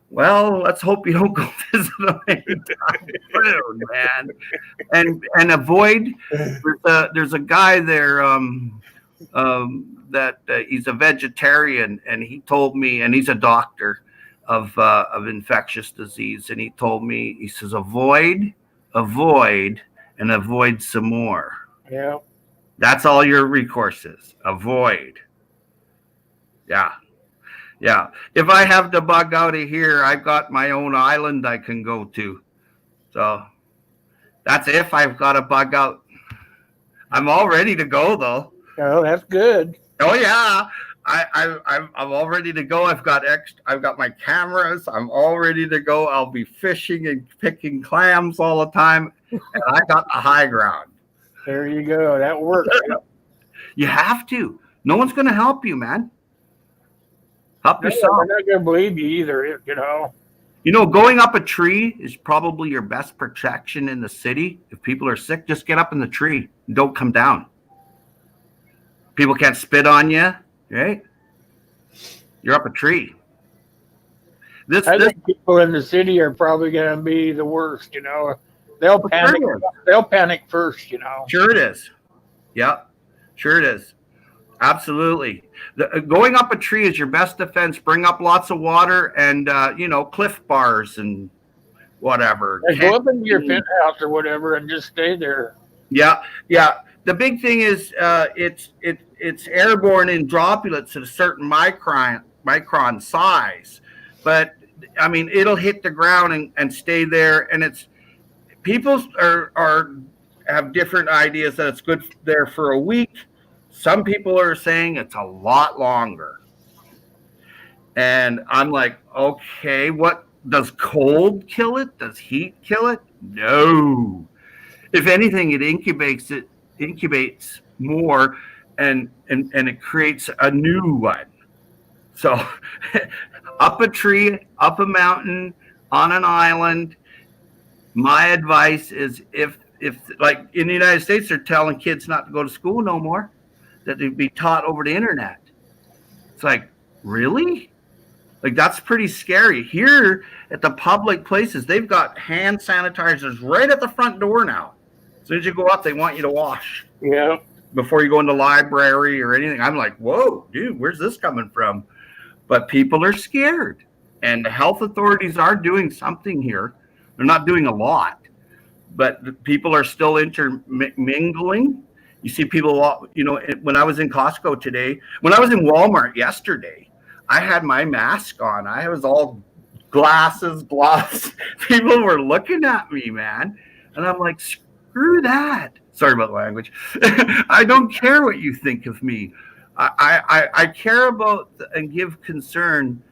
Well, let's hope you don't go visit them anytime soon, man. And avoid. There's a guy there that he's a vegetarian, and he told me, and he's a doctor of infectious disease, and he told me, he says, avoid, and avoid some more. Yeah. That's all your recourse is. Avoid. Yeah. Yeah. If I have to bug out of here, I've got my own island I can go to. So that's if I've got to bug out. I'm all ready to go though. Oh, that's good. Oh yeah. I'm all ready to go. I've got my cameras. I'm all ready to go. I'll be fishing and picking clams all the time. And I got the high ground. There you go. That works. You have to. No one's going to help you, man. Help yourself. I'm not going to believe you either, Going up a tree is probably your best protection in the city. If people are sick, just get up in the tree. Don't come down. People can't spit on you, right? You're up a tree. I think people in the city are probably going to be the worst, They'll panic. They'll panic first, Sure it is. Yeah, sure it is. Absolutely. Going up a tree is your best defense. Bring up lots of water and, Cliff Bars and whatever. Go up into your penthouse or whatever and just stay there. Yeah, yeah. The big thing is it's airborne in droplets at a certain micron size. But, I mean, it'll hit the ground and stay there. And people have different ideas that it's good there for a week. Some people are saying it's a lot longer. And I'm like, okay, what does cold kill it? Does heat kill it? No. If anything, it incubates more and it creates a new one. So up a tree, up a mountain, on an island, my advice is if like in the United States, they're telling kids not to go to school no more, that they'd be taught over the internet. It's like, really? Like, that's pretty scary. Here at the public places, they've got hand sanitizers right at the front door now. As soon as you go up, they want you to wash. Yeah. Before you go in the library or anything. I'm like, whoa, dude, where's this coming from? But people are scared. And the health authorities are doing something here. They're not doing a lot. But people are still intermingling. You see people, when I was in Costco today, when I was in Walmart yesterday, I had my mask on. I was all glasses, gloves. People were looking at me, man. And I'm like, screw that. Sorry about the language. I don't care what you think of me. I care about and give concern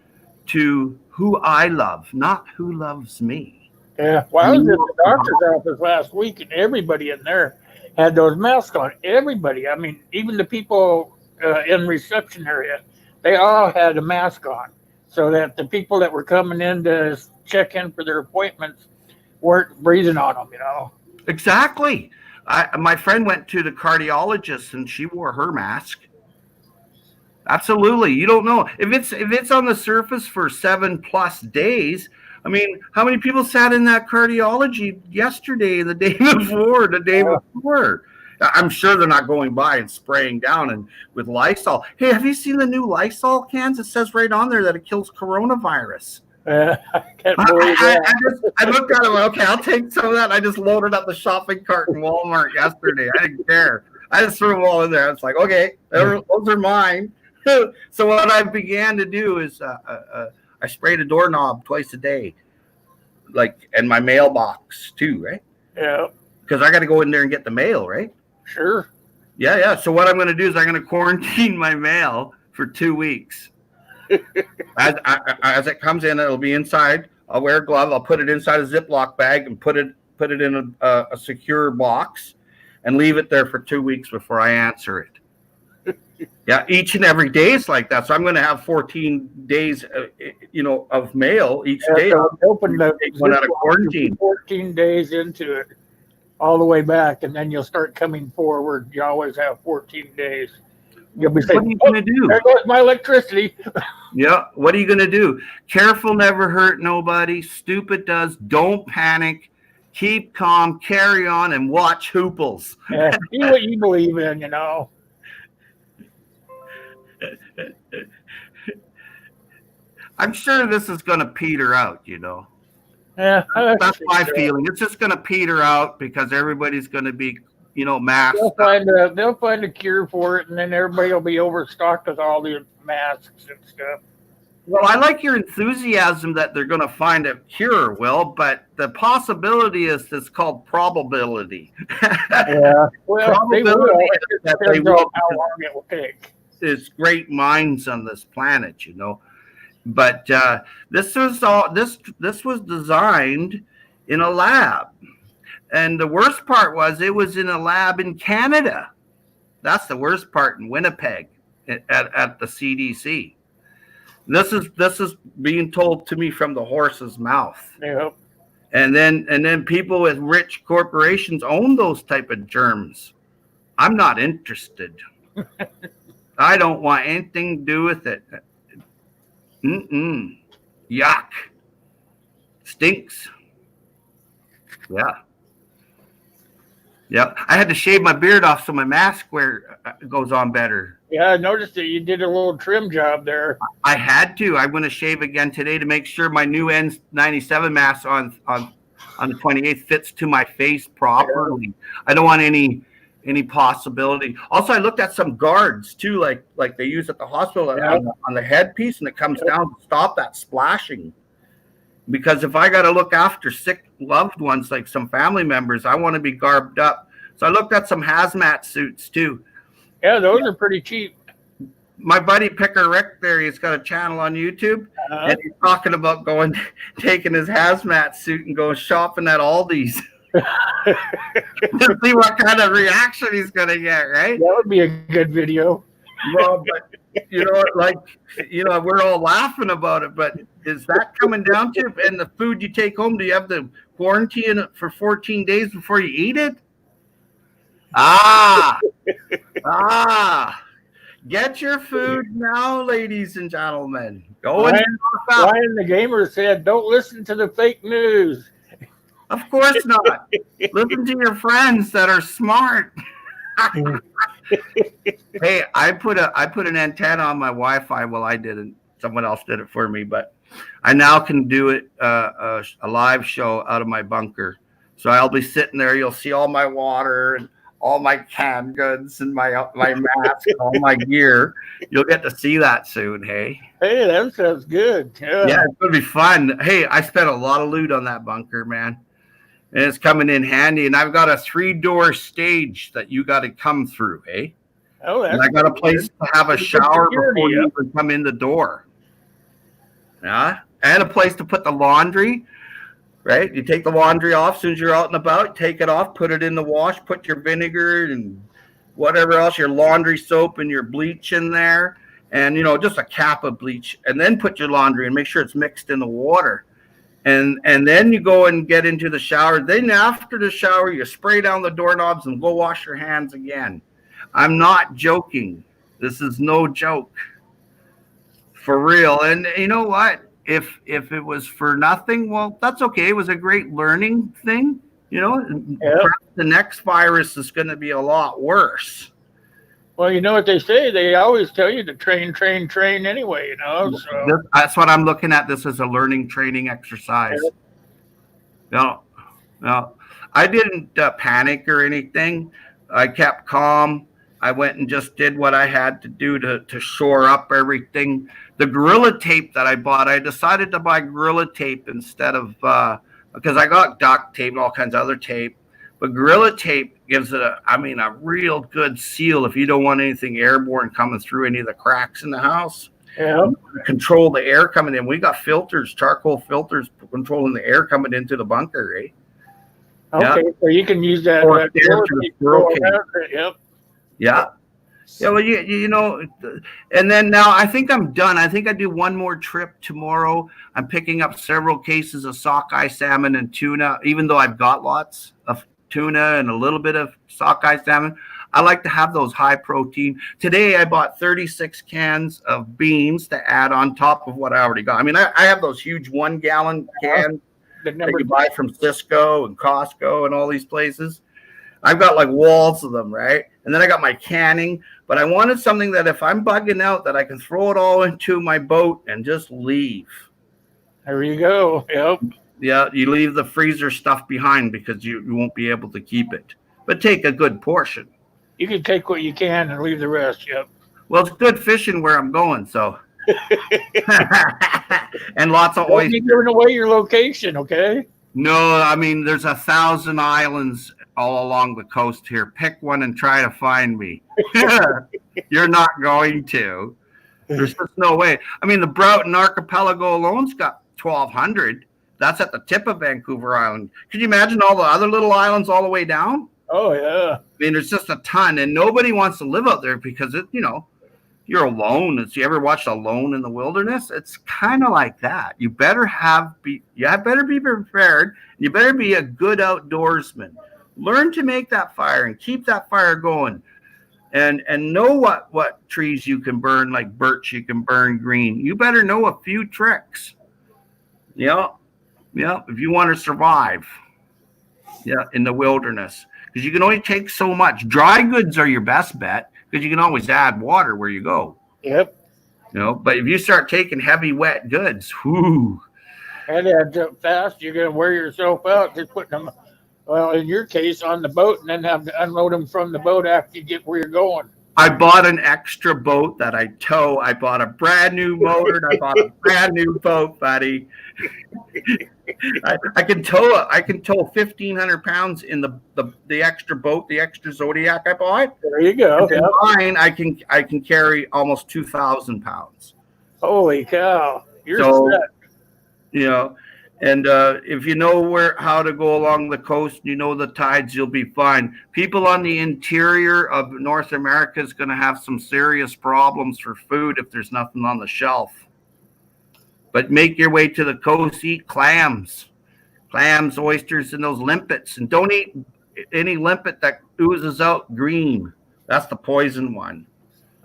to who I love, not who loves me. Yeah. Well, I was at the doctor's office last week, and everybody in there had those masks on. Everybody. I mean, even the people in reception area, they all had a mask on, so that the people that were coming in to check in for their appointments weren't breathing on them, Exactly. My friend went to the cardiologist, and she wore her mask. Absolutely. You don't know. If it's on the surface for 7+ days, I mean, how many people sat in that cardiology yesterday, the day before? I'm sure they're not going by and spraying down and with Lysol. Hey, have you seen the new Lysol cans? It says right on there that it kills coronavirus. I can't believe that. I looked at it. Okay, I'll take some of that. I just loaded up the shopping cart in Walmart yesterday. I didn't care. I just threw them all in there. It's like, okay, those are mine. So what I began to do is I sprayed a doorknob twice a day, like, and my mailbox too, right? Yeah, Because I got to go in there and get the mail, right? sure. Yeah. So what I'm going to do is I'm going to quarantine my mail for 2 weeks. As it comes in, it'll be inside. I'll wear a glove. I'll put it inside a Ziploc bag and put it in a secure box and leave it there for 2 weeks before I answer it. Yeah, each and every day is like that. So I'm going to have 14 days, of mail each day. So open the one out of quarantine. 14 days into it, all the way back, and then you'll start coming forward. You always have 14 days. You'll be saying, what are you going to do? There goes my electricity. Yeah, what are you going to do? Careful never hurt nobody. Stupid does. Don't panic. Keep calm, carry on, and watch Hooples. Yeah, see what you believe in, you know. I'm sure this is going to peter out, you know. Yeah, That's my feeling. It's just going to peter out because everybody's going to be, masked. They'll find a cure for it, and then everybody will be overstocked with all the masks and stuff. Well, I like your enthusiasm that they're going to find a cure, Will, but the possibility is it's called probability. Yeah, well, Probability that they will, how long it will take. there's great minds on this planet, you know. But this was designed in a lab, and the worst part was it was in a lab in Canada. That's the worst part, in Winnipeg at the CDC. This is being told to me from the horse's mouth. Yep. And then people with rich corporations own those type of germs. I'm not interested. I don't want anything to do with it. Yuck. Stinks. Yeah. Yeah. I had to shave my beard off so my mask goes on better. Yeah, I noticed that you did a little trim job there. I had to. I'm going to shave again today to make sure my new N97 mask on the 28th fits to my face properly. I don't want any possibility. Also, I looked at some guards too, like they use at the hospital on the headpiece, and it comes down to stop that splashing. Because if I got to look after sick loved ones, like some family members, I want to be garbed up. So I looked at some hazmat suits too. Yeah, those are pretty cheap. My buddy Picker Rick there, he's got a channel on YouTube, and he's talking about taking his hazmat suit and going shopping at Aldi's. To see what kind of reaction he's going to get, right? That would be a good video. Well, but we're all laughing about it, but is that coming down to, and the food you take home, do you have to quarantine it for 14 days before you eat it? Get your food now, ladies and gentlemen. Ryan the Gamer said, don't listen to the fake news. Of course not. Listen to your friends that are smart. Hey, I put an antenna on my Wi-Fi. Well, I didn't. Someone else did it for me, but I now can do it a live show out of my bunker. So I'll be sitting there. You'll see all my water and all my canned goods and my mask, all my gear. You'll get to see that soon. Hey, that sounds good. Yeah, it's gonna be fun. Hey, I spent a lot of loot on that bunker, man. And it's coming in handy. And I've got a 3-door stage that you got to come through, eh? Oh, that's and I got a place to have a shower before you even come in the door. Yeah. And a place to put the laundry, right? You take the laundry off as soon as you're out and about, take it off, put it in the wash, put your vinegar and whatever else, your laundry soap and your bleach in there. And, just a cap of bleach. And then put your laundry and make sure it's mixed in the water. And then you go and get into the shower. Then after the shower, you spray down the doorknobs and go wash your hands again. I'm not joking. This is no joke. For real. And you know what? If it was for nothing, well, that's okay. It was a great learning thing. The next virus is going to be a lot worse. Well, you know what they say? They always tell you to train, train, train anyway, you know? So, That's what I'm looking at. This as a learning training exercise. No, no, I didn't panic or anything. I kept calm. I went and just did what I had to do to shore up everything. The Gorilla Tape that I bought, I decided to buy Gorilla Tape instead of, because I got duct tape and all kinds of other tape. But Gorilla Tape gives it a real good seal if you don't want anything airborne coming through any of the cracks in the house. yeah. Control the air coming in. We got filters, charcoal filters controlling the air coming into the bunker, eh? Okay, so you can use that. Or Yep. Yeah. Yeah, well, you know, and then now I think I'm done. I think I do one more trip tomorrow. I'm picking up several cases of sockeye salmon and tuna, even though I've got lots of tuna and a little bit of sockeye salmon. I like to have those high protein. Today I bought 36 cans of beans to add on top of what I already got. I mean, I have those huge 1 gallon cans that you buy from Cisco and Costco and all these places. I've got like walls of them, right? And then I got my canning, but I wanted something that if I'm bugging out that I can throw it all into my boat and just leave. There you go. Yep. Yeah, you leave the freezer stuff behind because you won't be able to keep it. But take a good portion. You can take what you can and leave the rest. Yep. Well, it's good fishing where I'm going, so. And lots of Don't oysters. be giving away your location, okay? No, I mean, there's 1,000 islands all along the coast here. Pick one and try to find me. You're not going to. There's just no way. I mean, the Broughton Archipelago alone's got 1,200. That's at the tip of Vancouver Island. Could you imagine all the other little islands all the way down? Oh, yeah. I mean, there's just a ton, and nobody wants to live out there because you're alone. You ever watched Alone in the Wilderness? It's kind of like that. You better be prepared. You better be a good outdoorsman. Learn to make that fire and keep that fire going, and know what trees you can burn, like birch. You can burn green. You better know a few tricks. Yeah. If you want to survive, in the wilderness. Because you can only take so much. Dry goods are your best bet because you can always add water where you go. Yep. But if you start taking heavy, wet goods, whoo. And adds up fast. You're going to wear yourself out just putting them, well, in your case, on the boat and then have to unload them from the boat after you get where you're going. I bought an extra boat that I tow. I bought a brand new motor. I bought a brand new boat, buddy. I can tow 1,500 pounds in the extra boat, the extra Zodiac I bought. There you go. In mine, I can carry almost 2,000 pounds. Holy cow! You're set. And if you know how to go along the coast, you know the tides, you'll be fine. People on the interior of North America is going to have some serious problems for food if there's nothing on the shelf. But make your way to the coast, eat clams, oysters, and those limpets. And don't eat any limpet that oozes out green. That's the poison one.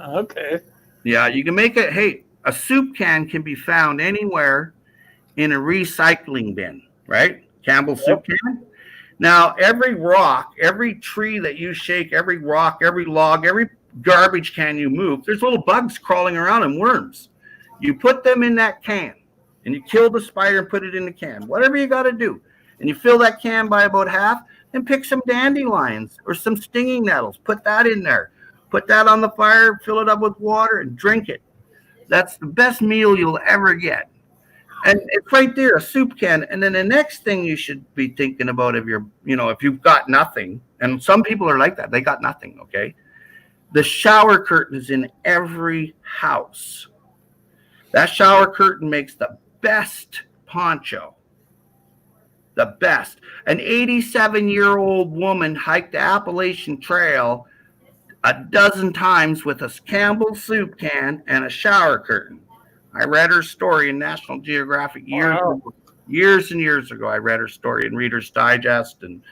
Okay. Yeah, you can make it. Hey, a soup can be found anywhere in a recycling bin, right? Campbell's soup can. Now, every rock, every tree that you shake, every rock, every log, every garbage can you move, there's little bugs crawling around and worms. You put them in that can and you kill the spider and put it in the can, whatever you got to do. And you fill that can by about half and pick some dandelions or some stinging nettles. Put that in there. Put that on the fire, fill it up with water and drink it. That's the best meal you'll ever get. And it's right there, a soup can. And then the next thing you should be thinking about if you've got nothing, and some people are like that, they got nothing, okay? The shower curtain is in every house. That shower curtain makes the best poncho. The best. An 87-year-old woman hiked the Appalachian Trail a dozen times with a Campbell's soup can and a shower curtain. I read her story in National Geographic years and years ago. I read her story in Reader's Digest, and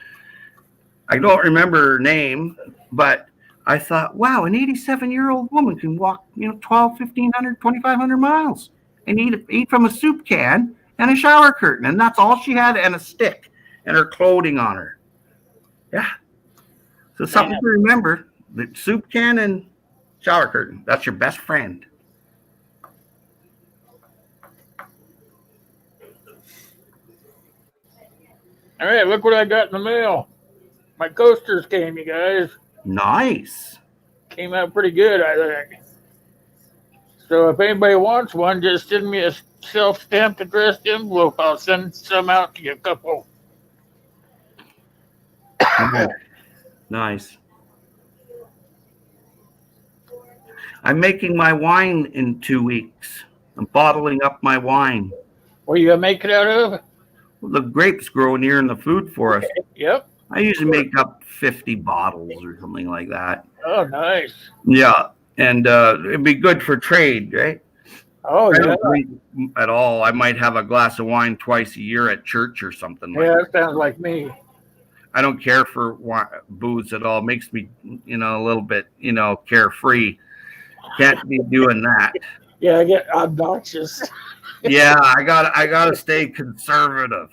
I don't remember her name, but I thought, wow, an 87-year-old woman can walk, 1,500, 2,500 miles and eat from a soup can and a shower curtain, and that's all she had, and a stick and her clothing on her. Yeah. So something to remember, the soup can and Shower curtain. That's your best friend. All right, look what I got in the mail. My coasters came, you guys. Nice. Came out pretty good, I think. So if anybody wants one, just send me a self-stamped addressed envelope. I'll send some out to you, a couple. Nice. I'm making my wine in 2 weeks. I'm bottling up my wine. What are you gonna make it out of? Well, the grapes grow here in the food forest. Yep. I usually make up 50 bottles or something like that. Oh, nice. Yeah, and it'd be good for trade, right? Oh, I yeah. don't drink at all. I might have a glass of wine twice a year at church or something like Yeah, that. that sounds like me. I don't care for booze at all. It makes me, a little bit, carefree. Can't be doing that. Yeah, I get obnoxious. Yeah, I gotta stay conservative.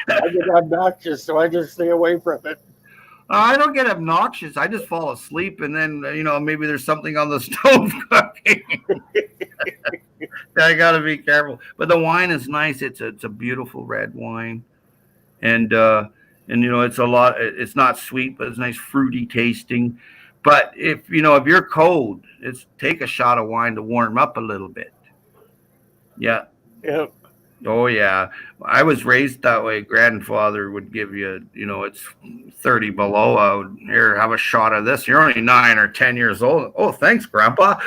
I get obnoxious, so I just stay away from it. I don't get obnoxious. I just fall asleep, and then maybe there's something on the stove cooking. I gotta be careful. But the wine is nice. It's a beautiful red wine, and it's a lot. It's not sweet, but it's nice fruity tasting. But if you're cold, take a shot of wine to warm up a little bit. Yeah. Yep. Oh yeah. I was raised that way. Grandfather would give you, it's 30 below. I would have a shot of this. You're only 9 or 10 years old. Oh, thanks, Grandpa.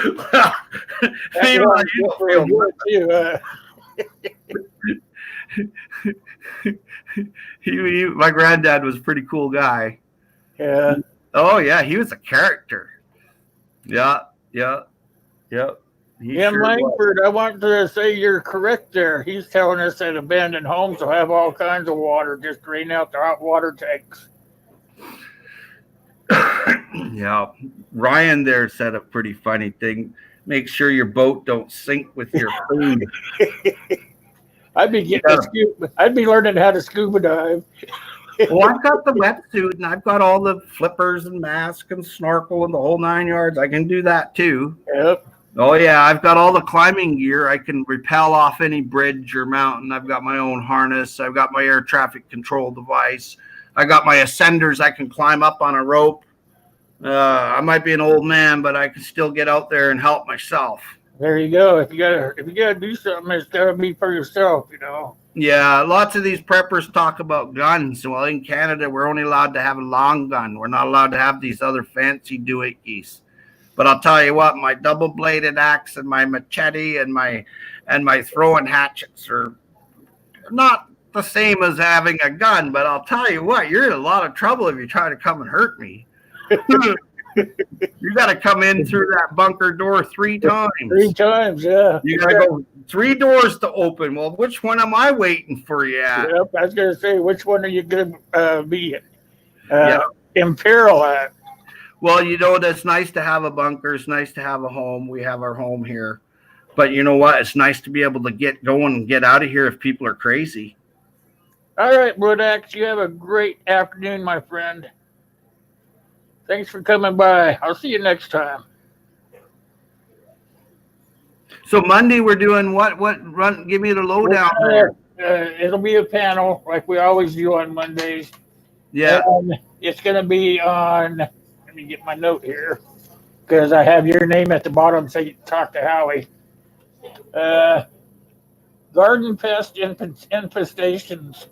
My granddad was a pretty cool guy. Yeah. Oh yeah, he was a character. Yeah. Jim Langford, I want to say you're correct there. He's telling us that abandoned homes will have all kinds of water. Just drain out the hot water tanks. Yeah. Ryan there said a pretty funny thing. Make sure your boat don't sink with your food. I'd be learning how to scuba dive. Well, I've got the wetsuit and I've got all the flippers and mask and snorkel and the whole 9 yards. I can do that too. Yep. Oh yeah, I've got all the climbing gear. I can rappel off any bridge or mountain. I've got my own harness. I've got my air traffic control device. I got my ascenders. I can climb up on a rope. I might be an old man, but I can still get out there and help myself. There you go. If you gotta do something, it's gotta be for yourself, Yeah, lots of these preppers talk about guns. Well, in Canada, we're only allowed to have a long gun. We're not allowed to have these other fancy doohickeys. But I'll tell you what, my double-bladed axe and my machete and my throwing hatchets are not the same as having a gun. But I'll tell you what, you're in a lot of trouble if you try to come and hurt me. You got to come in through that bunker door 3 times. 3 times, yeah. You got to go 3 doors to open. Well, which one am I waiting for you at? Yep, I was going to say, which one are you going to be in peril at? Well, it's nice to have a bunker. It's nice to have a home. We have our home here. But you know what? It's nice to be able to get going and get out of here if people are crazy. All right, Woodax, you have a great afternoon, my friend. Thanks for coming by. I'll see you next time. So Monday we're doing what? Give me the lowdown there. It'll be a panel like we always do on Mondays. Yeah. It's going to be on, let me get my note here, because I have your name at the bottom so you can talk to Howie. Garden pest infestations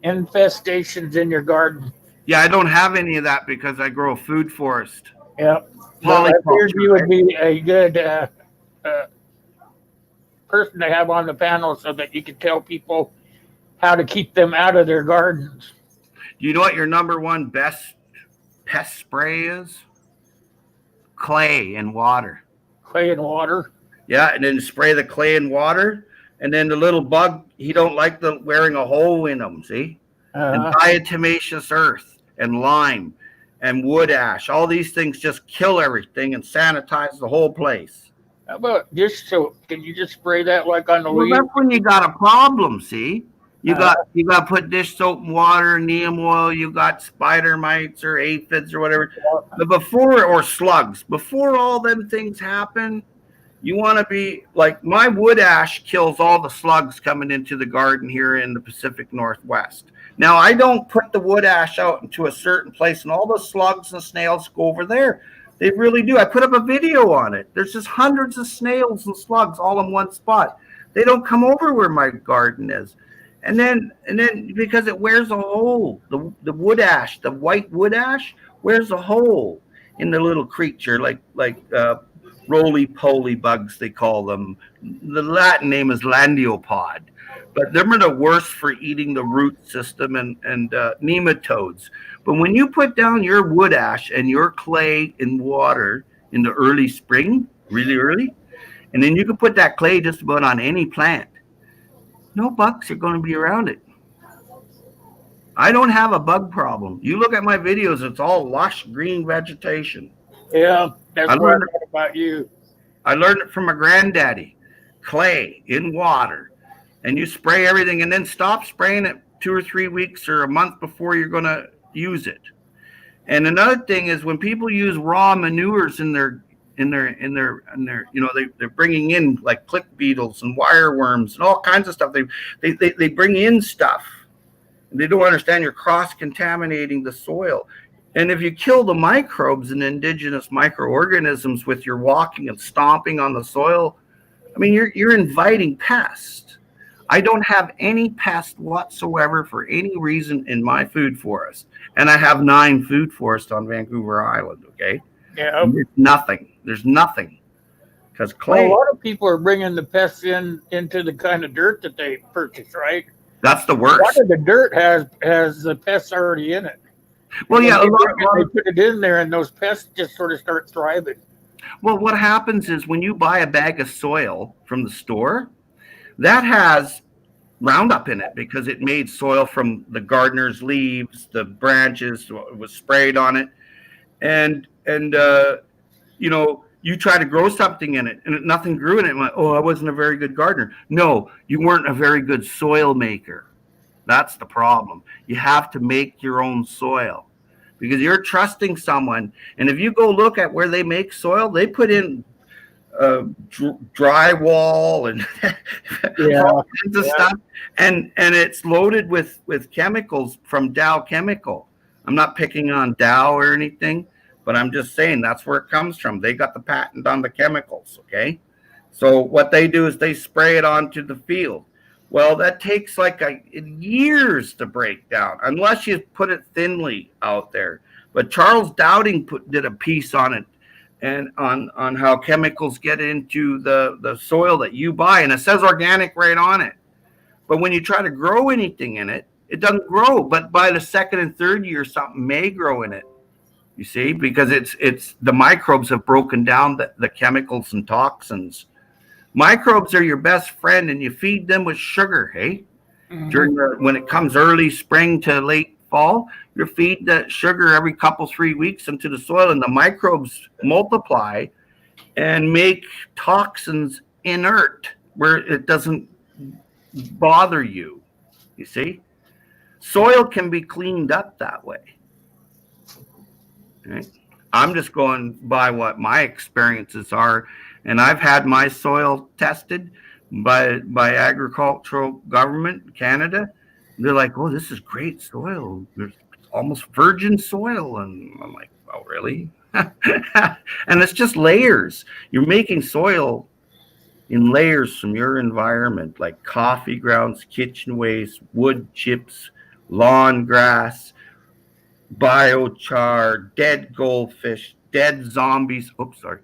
in your garden. Yeah, I don't have any of that because I grow a food forest. Yep. So I figured you would be a good person to have on the panel so that you could tell people how to keep them out of their gardens. Do you know what your number one best pest spray is? Clay and water. Clay and water. Yeah, and then spray the clay and water, and then the little bug, he don't like the wearing a hole in them, see? And diatomaceous earth and lime and wood ash. All these things just kill everything and sanitize the whole place. How about dish soap? Can you just spray that like on the leaves? That's when you got a problem, see? You got to put dish soap and water, neem oil. You got spider mites or aphids or whatever. But or slugs, before all them things happen, you want to be like my wood ash kills all the slugs coming into the garden here in the Pacific Northwest. Now, I don't put the wood ash out into a certain place and all the slugs and snails go over there. They really do. I put up a video on it. There's just hundreds of snails and slugs all in one spot. They don't come over where my garden is. And then because it wears a hole, the wood ash, the white wood ash wears a hole in the little creature, like roly-poly bugs, they call them. The Latin name is landiopod, but them are the worst for eating the root system and nematodes. But when you put down your wood ash and your clay in water in the early spring, really early, and then you can put that clay just about on any plant, no bugs are going to be around it. I don't have a bug problem. You look at my videos, it's all lush green vegetation. Yeah, that's what I heard about you. I learned it from my granddaddy. Clay in water. And you spray everything and then stop spraying it 2 or 3 weeks or a month before you're going to use it. And another thing is when people use raw manures in their they're bringing in like click beetles and wireworms and all kinds of stuff. They bring in stuff. They don't understand you're cross-contaminating the soil. And if you kill the microbes and indigenous microorganisms with your walking and stomping on the soil, I mean, you're inviting pests. I don't have any pest whatsoever for any reason in my food forest. And I have 9 food forests on Vancouver Island, okay? Yeah. There's nothing. Because clay. Well, a lot of people are bringing the pests into the kind of dirt that they purchase, right? That's the worst. A lot of the dirt has the pests already in it. Well, yeah, they put it in there, and those pests just sort of start thriving. Well, what happens is when you buy a bag of soil from the store, that has Roundup in it because it made soil from the gardener's leaves, the branches was sprayed on it, and you try to grow something in it, and nothing grew in it. And like, oh, I wasn't a very good gardener. No, you weren't a very good soil maker. That's the problem. You have to make your own soil because you're trusting someone. And if you go look at where they make soil, they put in drywall and all kinds of stuff, and it's loaded with chemicals from Dow Chemical. I'm not picking on Dow or anything, but I'm just saying that's where it comes from. They got the patent on the chemicals, okay? So what they do is they spray it onto the field. Well, that takes like years to break down, unless you put it thinly out there. But Charles Dowding did a piece on it and on how chemicals get into the soil that you buy, and it says organic right on it. But when you try to grow anything in it, it doesn't grow. But by the second and third year, something may grow in it. You see, because it's the microbes have broken down the chemicals and toxins. Microbes are your best friend, and you feed them with sugar, hey? Mm-hmm. When it comes early spring to late fall, you feed that sugar every 3 weeks into the soil, and the microbes multiply and make toxins inert where it doesn't bother you. You see? Soil can be cleaned up that way. Right? I'm just going by what my experiences are, and I've had my soil tested by agricultural government Canada. They're like, "Oh, this is great soil. There's almost virgin soil," and I'm like, "Oh, really?" And it's just layers. You're making soil in layers from your environment, like coffee grounds, kitchen waste, wood chips, lawn grass, biochar, dead goldfish, dead zombies. Oops, sorry.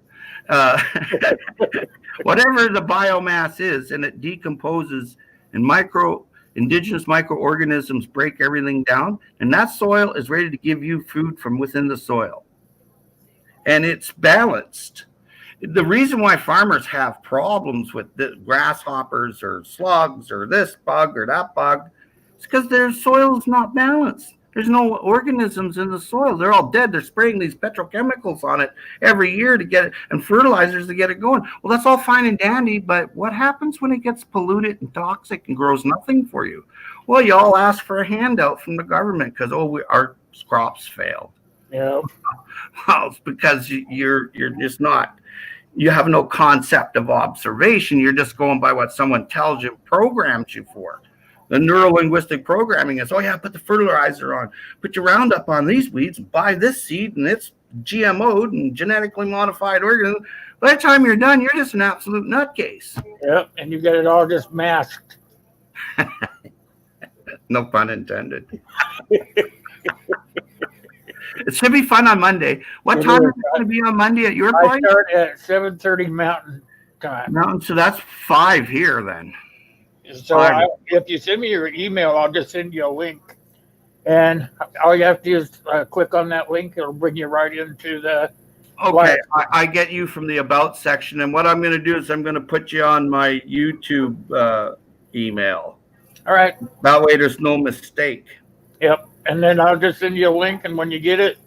Whatever the biomass is, and it decomposes, and indigenous microorganisms break everything down, and that soil is ready to give you food from within the soil. And it's balanced. The reason why farmers have problems with the grasshoppers or slugs or this bug or that bug is because their soil is not balanced. There's no organisms in the soil. They're all dead. They're spraying these petrochemicals on it every year to get it, and fertilizers to get it going. Well, that's all fine and dandy, but what happens when it gets polluted and toxic and grows nothing for you? Well, you all ask for a handout from the government because, our crops failed. Yeah. Well, it's because you're just not. You have no concept of observation. You're just going by what someone tells you, programs you for. The neuro-linguistic programming is, put the fertilizer on, put your Roundup on these weeds, buy this seed, and it's GMO'd and genetically modified organism. By the time you're done, you're just an absolute nutcase. Yep, and you get it all just masked. No pun intended. It should be fun on Monday. What time is it going to be on Monday at your place? I start at 7:30 Mountain Time. Mountain, so that's 5 here then. So if you send me your email, I'll just send you a link. And all you have to do is click on that link. It'll bring you right into the... Okay, I get you from the About section. And what I'm going to do is I'm going to put you on my YouTube email. All right. That way there's no mistake. Yep. And then I'll just send you a link. And when you get it,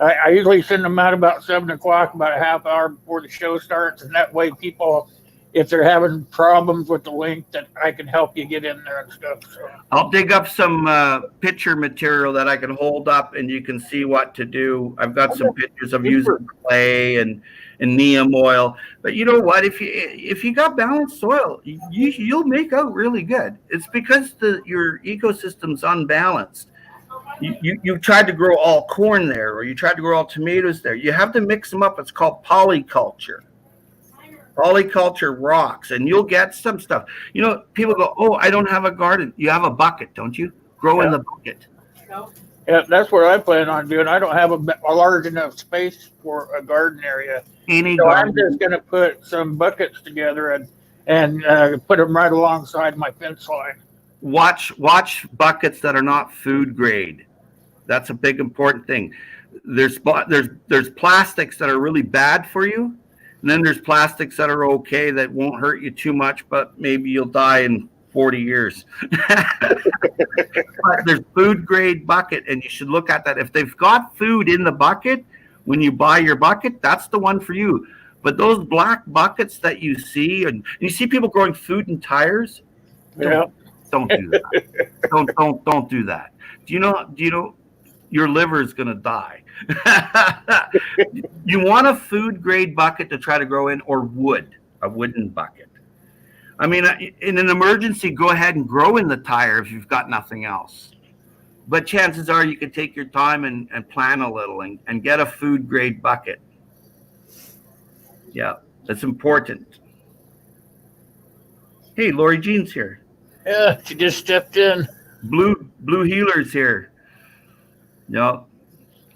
I usually send them out about 7 o'clock, about a half hour before the show starts. And that way people... if they're having problems with the link, that I can help you get in there and stuff. So. I'll dig up some picture material that I can hold up and you can see what to do. I've got some pictures of using clay and neem oil. But you know what? If you got balanced soil, you'll make out really good. It's because your ecosystem's unbalanced. You tried to grow all corn there, or you tried to grow all tomatoes there. You have to mix them up. It's called polyculture. Polyculture rocks, and you'll get some stuff. You know, people go, "Oh, I don't have a garden." You have a bucket, don't you? Grow in the bucket. Yeah, that's what I plan on doing. I don't have a large enough space for a garden area. So I'm just going to put some buckets together and put them right alongside my fence line. Watch buckets that are not food grade. That's a big important thing. There's plastics that are really bad for you. And then there's plastics that are okay that won't hurt you too much, but maybe you'll die in 40 years. But there's food grade bucket, and you should look at that. If they've got food in the bucket, when you buy your bucket, that's the one for you. But those black buckets that you see, and you see people growing food in tires, don't do that. Don't do that. Do you know your liver is going to die? You want a food grade bucket to try to grow in, or a wooden bucket. I mean, in an emergency, go ahead and grow in the tire if you've got nothing else. But chances are you could take your time and plan a little and get a food grade bucket. Yeah, that's important. Hey, Lori Jean's here. Yeah, she just stepped in. Blue Healer's here. Yeah.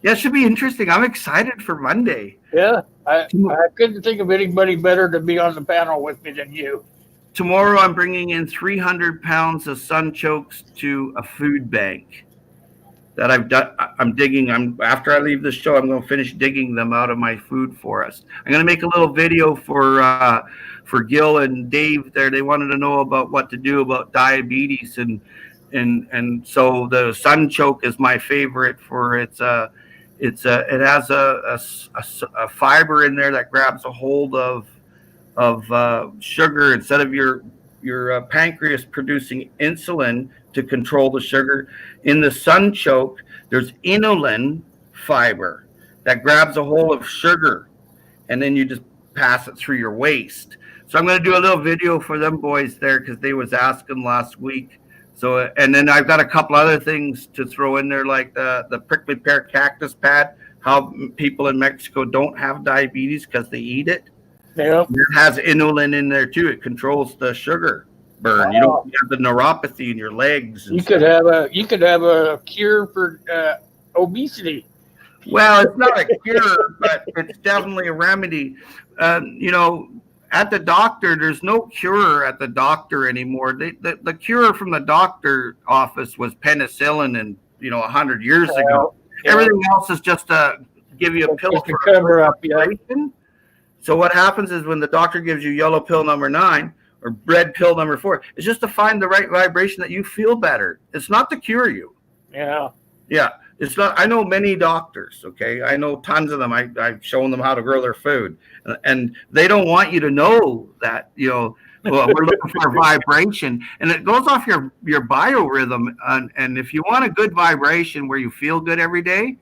Yeah, it should be interesting. I'm excited for Monday. Yeah, I couldn't think of anybody better to be on the panel with me than you. Tomorrow I'm bringing in 300 pounds of sunchokes to a food bank that I've done. I'm digging. After I leave the show, I'm going to finish digging them out of my food forest. I'm going to make a little video for Gil and Dave there. They wanted to know about what to do about diabetes, and so the sunchoke is my favorite for it has a fiber in there that grabs a hold of sugar instead of your pancreas producing insulin to control the sugar. In the sunchoke, there's inulin fiber that grabs a hold of sugar, and then you just pass it through your waist. So I'm going to do a little video for them boys there because they was asking last week. So, and then I've got a couple other things to throw in there, like the prickly pear cactus pad, how people in Mexico don't have diabetes because they eat it. Yep. It has inulin in there too. It controls the sugar burn. You don't have the neuropathy in your legs. You could have a cure for obesity. Well, it's not a cure, but it's definitely a remedy. At the doctor, there's no cure at the doctor anymore. The cure from the doctor office was penicillin, and 100 years ago. Yeah. Everything else is just to give you a pill for cover up. Yeah. So what happens is when the doctor gives you yellow pill number 9 or red pill number 4, it's just to find the right vibration that you feel better. It's not to cure you. Yeah. Yeah, it's not. I know many doctors. Okay, I know tons of them. I've shown them how to grow their food, and they don't want you to know that. Well, we're looking for a vibration, and it goes off your biorhythm. And if you want a good vibration where you feel good every day,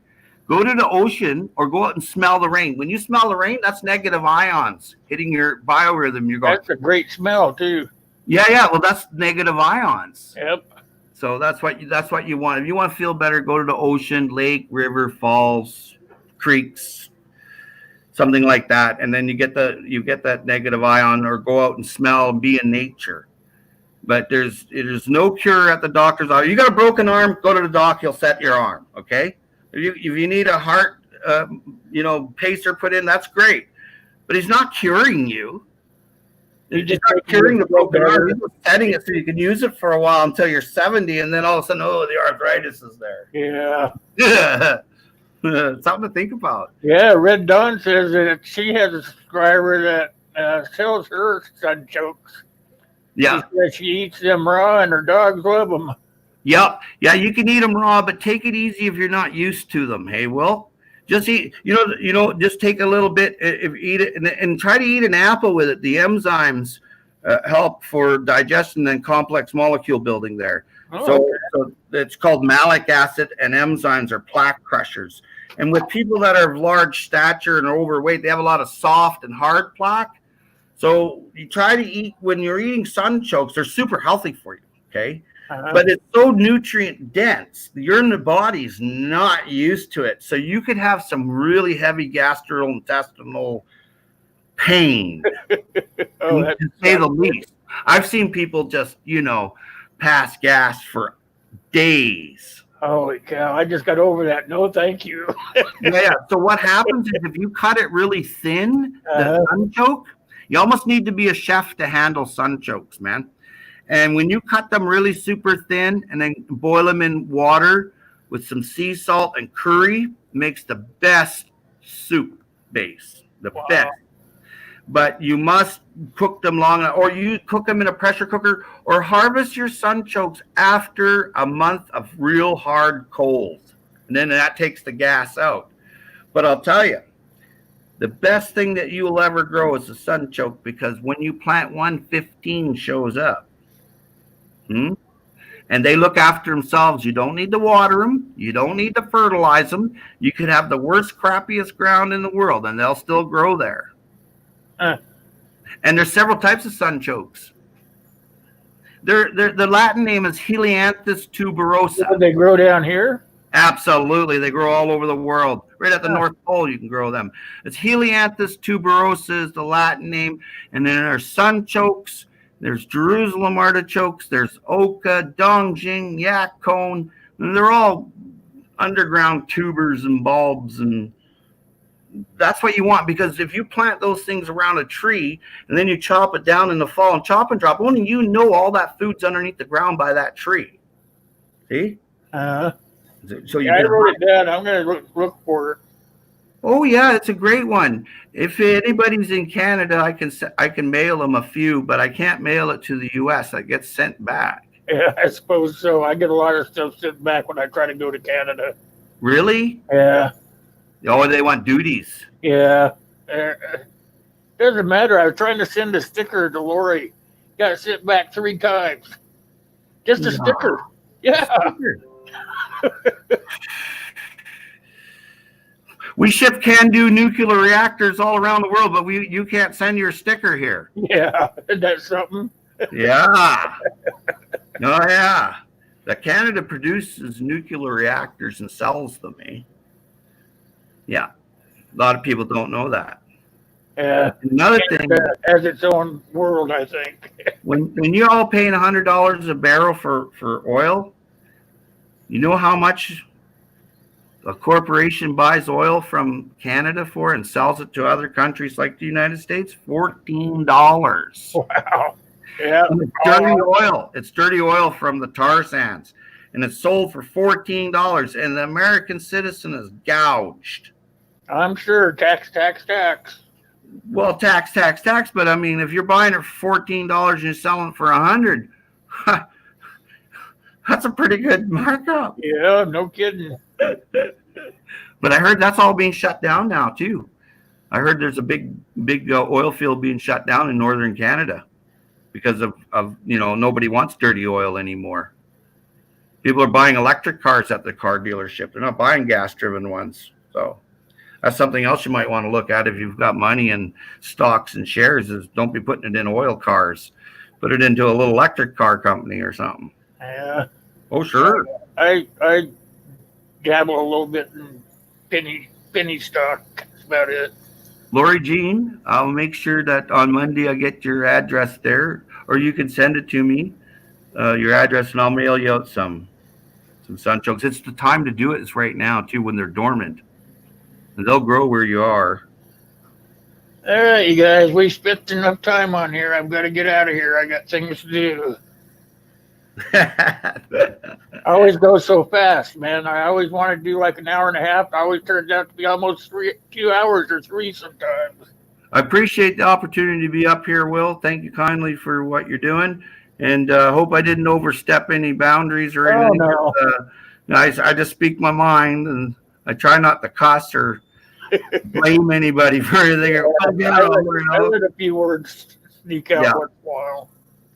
go to the ocean or go out and smell the rain. When you smell the rain, that's negative ions hitting your biorhythm. You're going. That's a great smell too. Yeah. Well, that's negative ions. Yep. So that's what you want. If you want to feel better, go to the ocean, lake, river, falls, creeks, something like that, and then you get that negative ion. Or go out and smell and be in nature. But there's no cure at the doctor's office. You got a broken arm, go to the doc. He'll set your arm. Okay. If you need a heart, pacer put in, that's great. But he's not curing you. He's just not curing the broken arm. He's just setting it so you can use it for a while until you're 70, and then all of a sudden, the arthritis is there. Yeah. Something to think about. Yeah. Red Dawn says that she has a subscriber that sells her sunchokes. Yeah. She eats them raw, and her dogs love them. Yep. Yeah, you can eat them raw, but take it easy if you're not used to them. Hey, Will, just eat. Just take a little bit. If eat it and try to eat an apple with it. The enzymes help for digestion and complex molecule building there. Oh, So it's called malic acid, and enzymes are plaque crushers. And with people that are of large stature and are overweight, they have a lot of soft and hard plaque. So you try to eat when you're eating sunchokes. They're super healthy for you. Okay. But it's so nutrient dense. Your body's not used to it. So you could have some really heavy gastrointestinal pain, to say the least. I've seen people just, pass gas for days. Holy cow. I just got over that. No, thank you. Yeah. So what happens is if you cut it really thin, the sunchoke, you almost need to be a chef to handle sunchokes, man. And when you cut them really super thin and then boil them in water with some sea salt and curry, makes the best soup base, the best. But you must cook them long enough, or you cook them in a pressure cooker, or harvest your sunchokes after a month of real hard cold. And then that takes the gas out. But I'll tell you, the best thing that you will ever grow is a sunchoke, because when you plant one, 15 shows up. And they look after themselves. You don't need to water them. You don't need to fertilize them. You could have the worst, crappiest ground in the world, and they'll still grow there. And there's several types of sunchokes. The Latin name is Helianthus tuberosa. Do they grow down here? Absolutely. They grow all over the world. Right at the North Pole, you can grow them. It's Helianthus tuberosa is the Latin name. And then there's sunchokes. There's Jerusalem artichokes. There's oca, dongjing, yak cone. And they're all underground tubers and bulbs. And that's what you want, because if you plant those things around a tree and then you chop it down in the fall and chop and drop, only all that food's underneath the ground by that tree. See? So I wrote it down. I'm going to look for it. Oh yeah, it's a great one. If anybody's in Canada, I can mail them a few, but I can't mail it to the U.S. It gets sent back. Yeah, I suppose so. I get a lot of stuff sent back when I try to go to Canada. Really? Yeah. Oh, they want duties. Yeah. Doesn't matter. I was trying to send a sticker to Lori. Got sent back 3 times. Just a sticker. Yeah. We ship can-do nuclear reactors all around the world, but you can't send your sticker here. Yeah, that's something. Yeah. Oh, yeah. Canada produces nuclear reactors and sells them, eh? Yeah. A lot of people don't know that. Yeah. Another thing. Has its own world, I think. when you're all paying $100 a barrel for oil, you know how much a corporation buys oil from Canada for and sells it to other countries like the United States? $14. Wow. Yeah. And it's dirty oil. It's dirty oil from the tar sands. And it's sold for $14. And the American citizen is gouged. I'm sure. Tax. Well, tax. But I mean, if you're buying it for $14 and you're selling it for $100, That's a pretty good markup. Yeah, no kidding. But I heard that's all being shut down now too. I heard there's a big oil field being shut down in northern Canada because of nobody wants dirty oil anymore. People are buying electric cars at the car dealership. They're not buying gas-driven ones. So that's something else you might want to look at if you've got money in stocks and shares. Is don't be putting it in oil cars. Put it into a little electric car company or something. Yeah. Oh, sure. I dabble a little bit in penny stock. That's about it. Lori Jean, I'll make sure that on Monday I get your address there, or you can send it to me, your address, and I'll mail you out some sunchokes. It's the time to do it. It's right now too, when they're dormant, and they'll grow where you are. All right, you guys, we spent enough time on here. I've got to get out of here. I got things to do. I always go so fast, man. I always want to do like an hour and a half. It always turns out to be almost 2 hours or 3 sometimes. I appreciate the opportunity to be up here, Will. Thank you kindly for what you're doing, and hope I didn't overstep any boundaries or anything. No. I just speak my mind, and I try not to cuss or blame anybody for anything. I read a few words sneak out once in a while.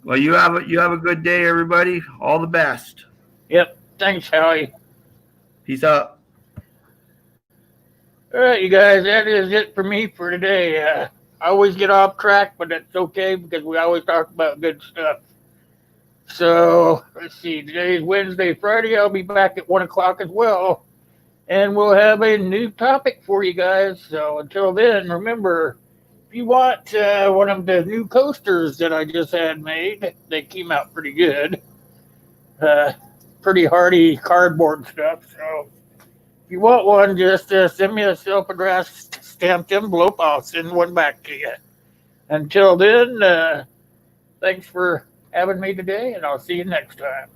Well, you have a good day, everybody. All the best. Yep. Thanks, Howie. Peace out. All right, you guys, that is it for me for today. I always get off track, but that's okay because we always talk about good stuff. So let's see. Today's Wednesday, Friday. I'll be back at 1 o'clock as well. And we'll have a new topic for you guys. So until then, remember, if you want one of the new coasters that I just had made, they came out pretty good. Pretty hardy cardboard stuff. So if you want one, just send me a self-addressed stamped envelope. I'll send one back to you. Until then, thanks for having me today, and I'll see you next time.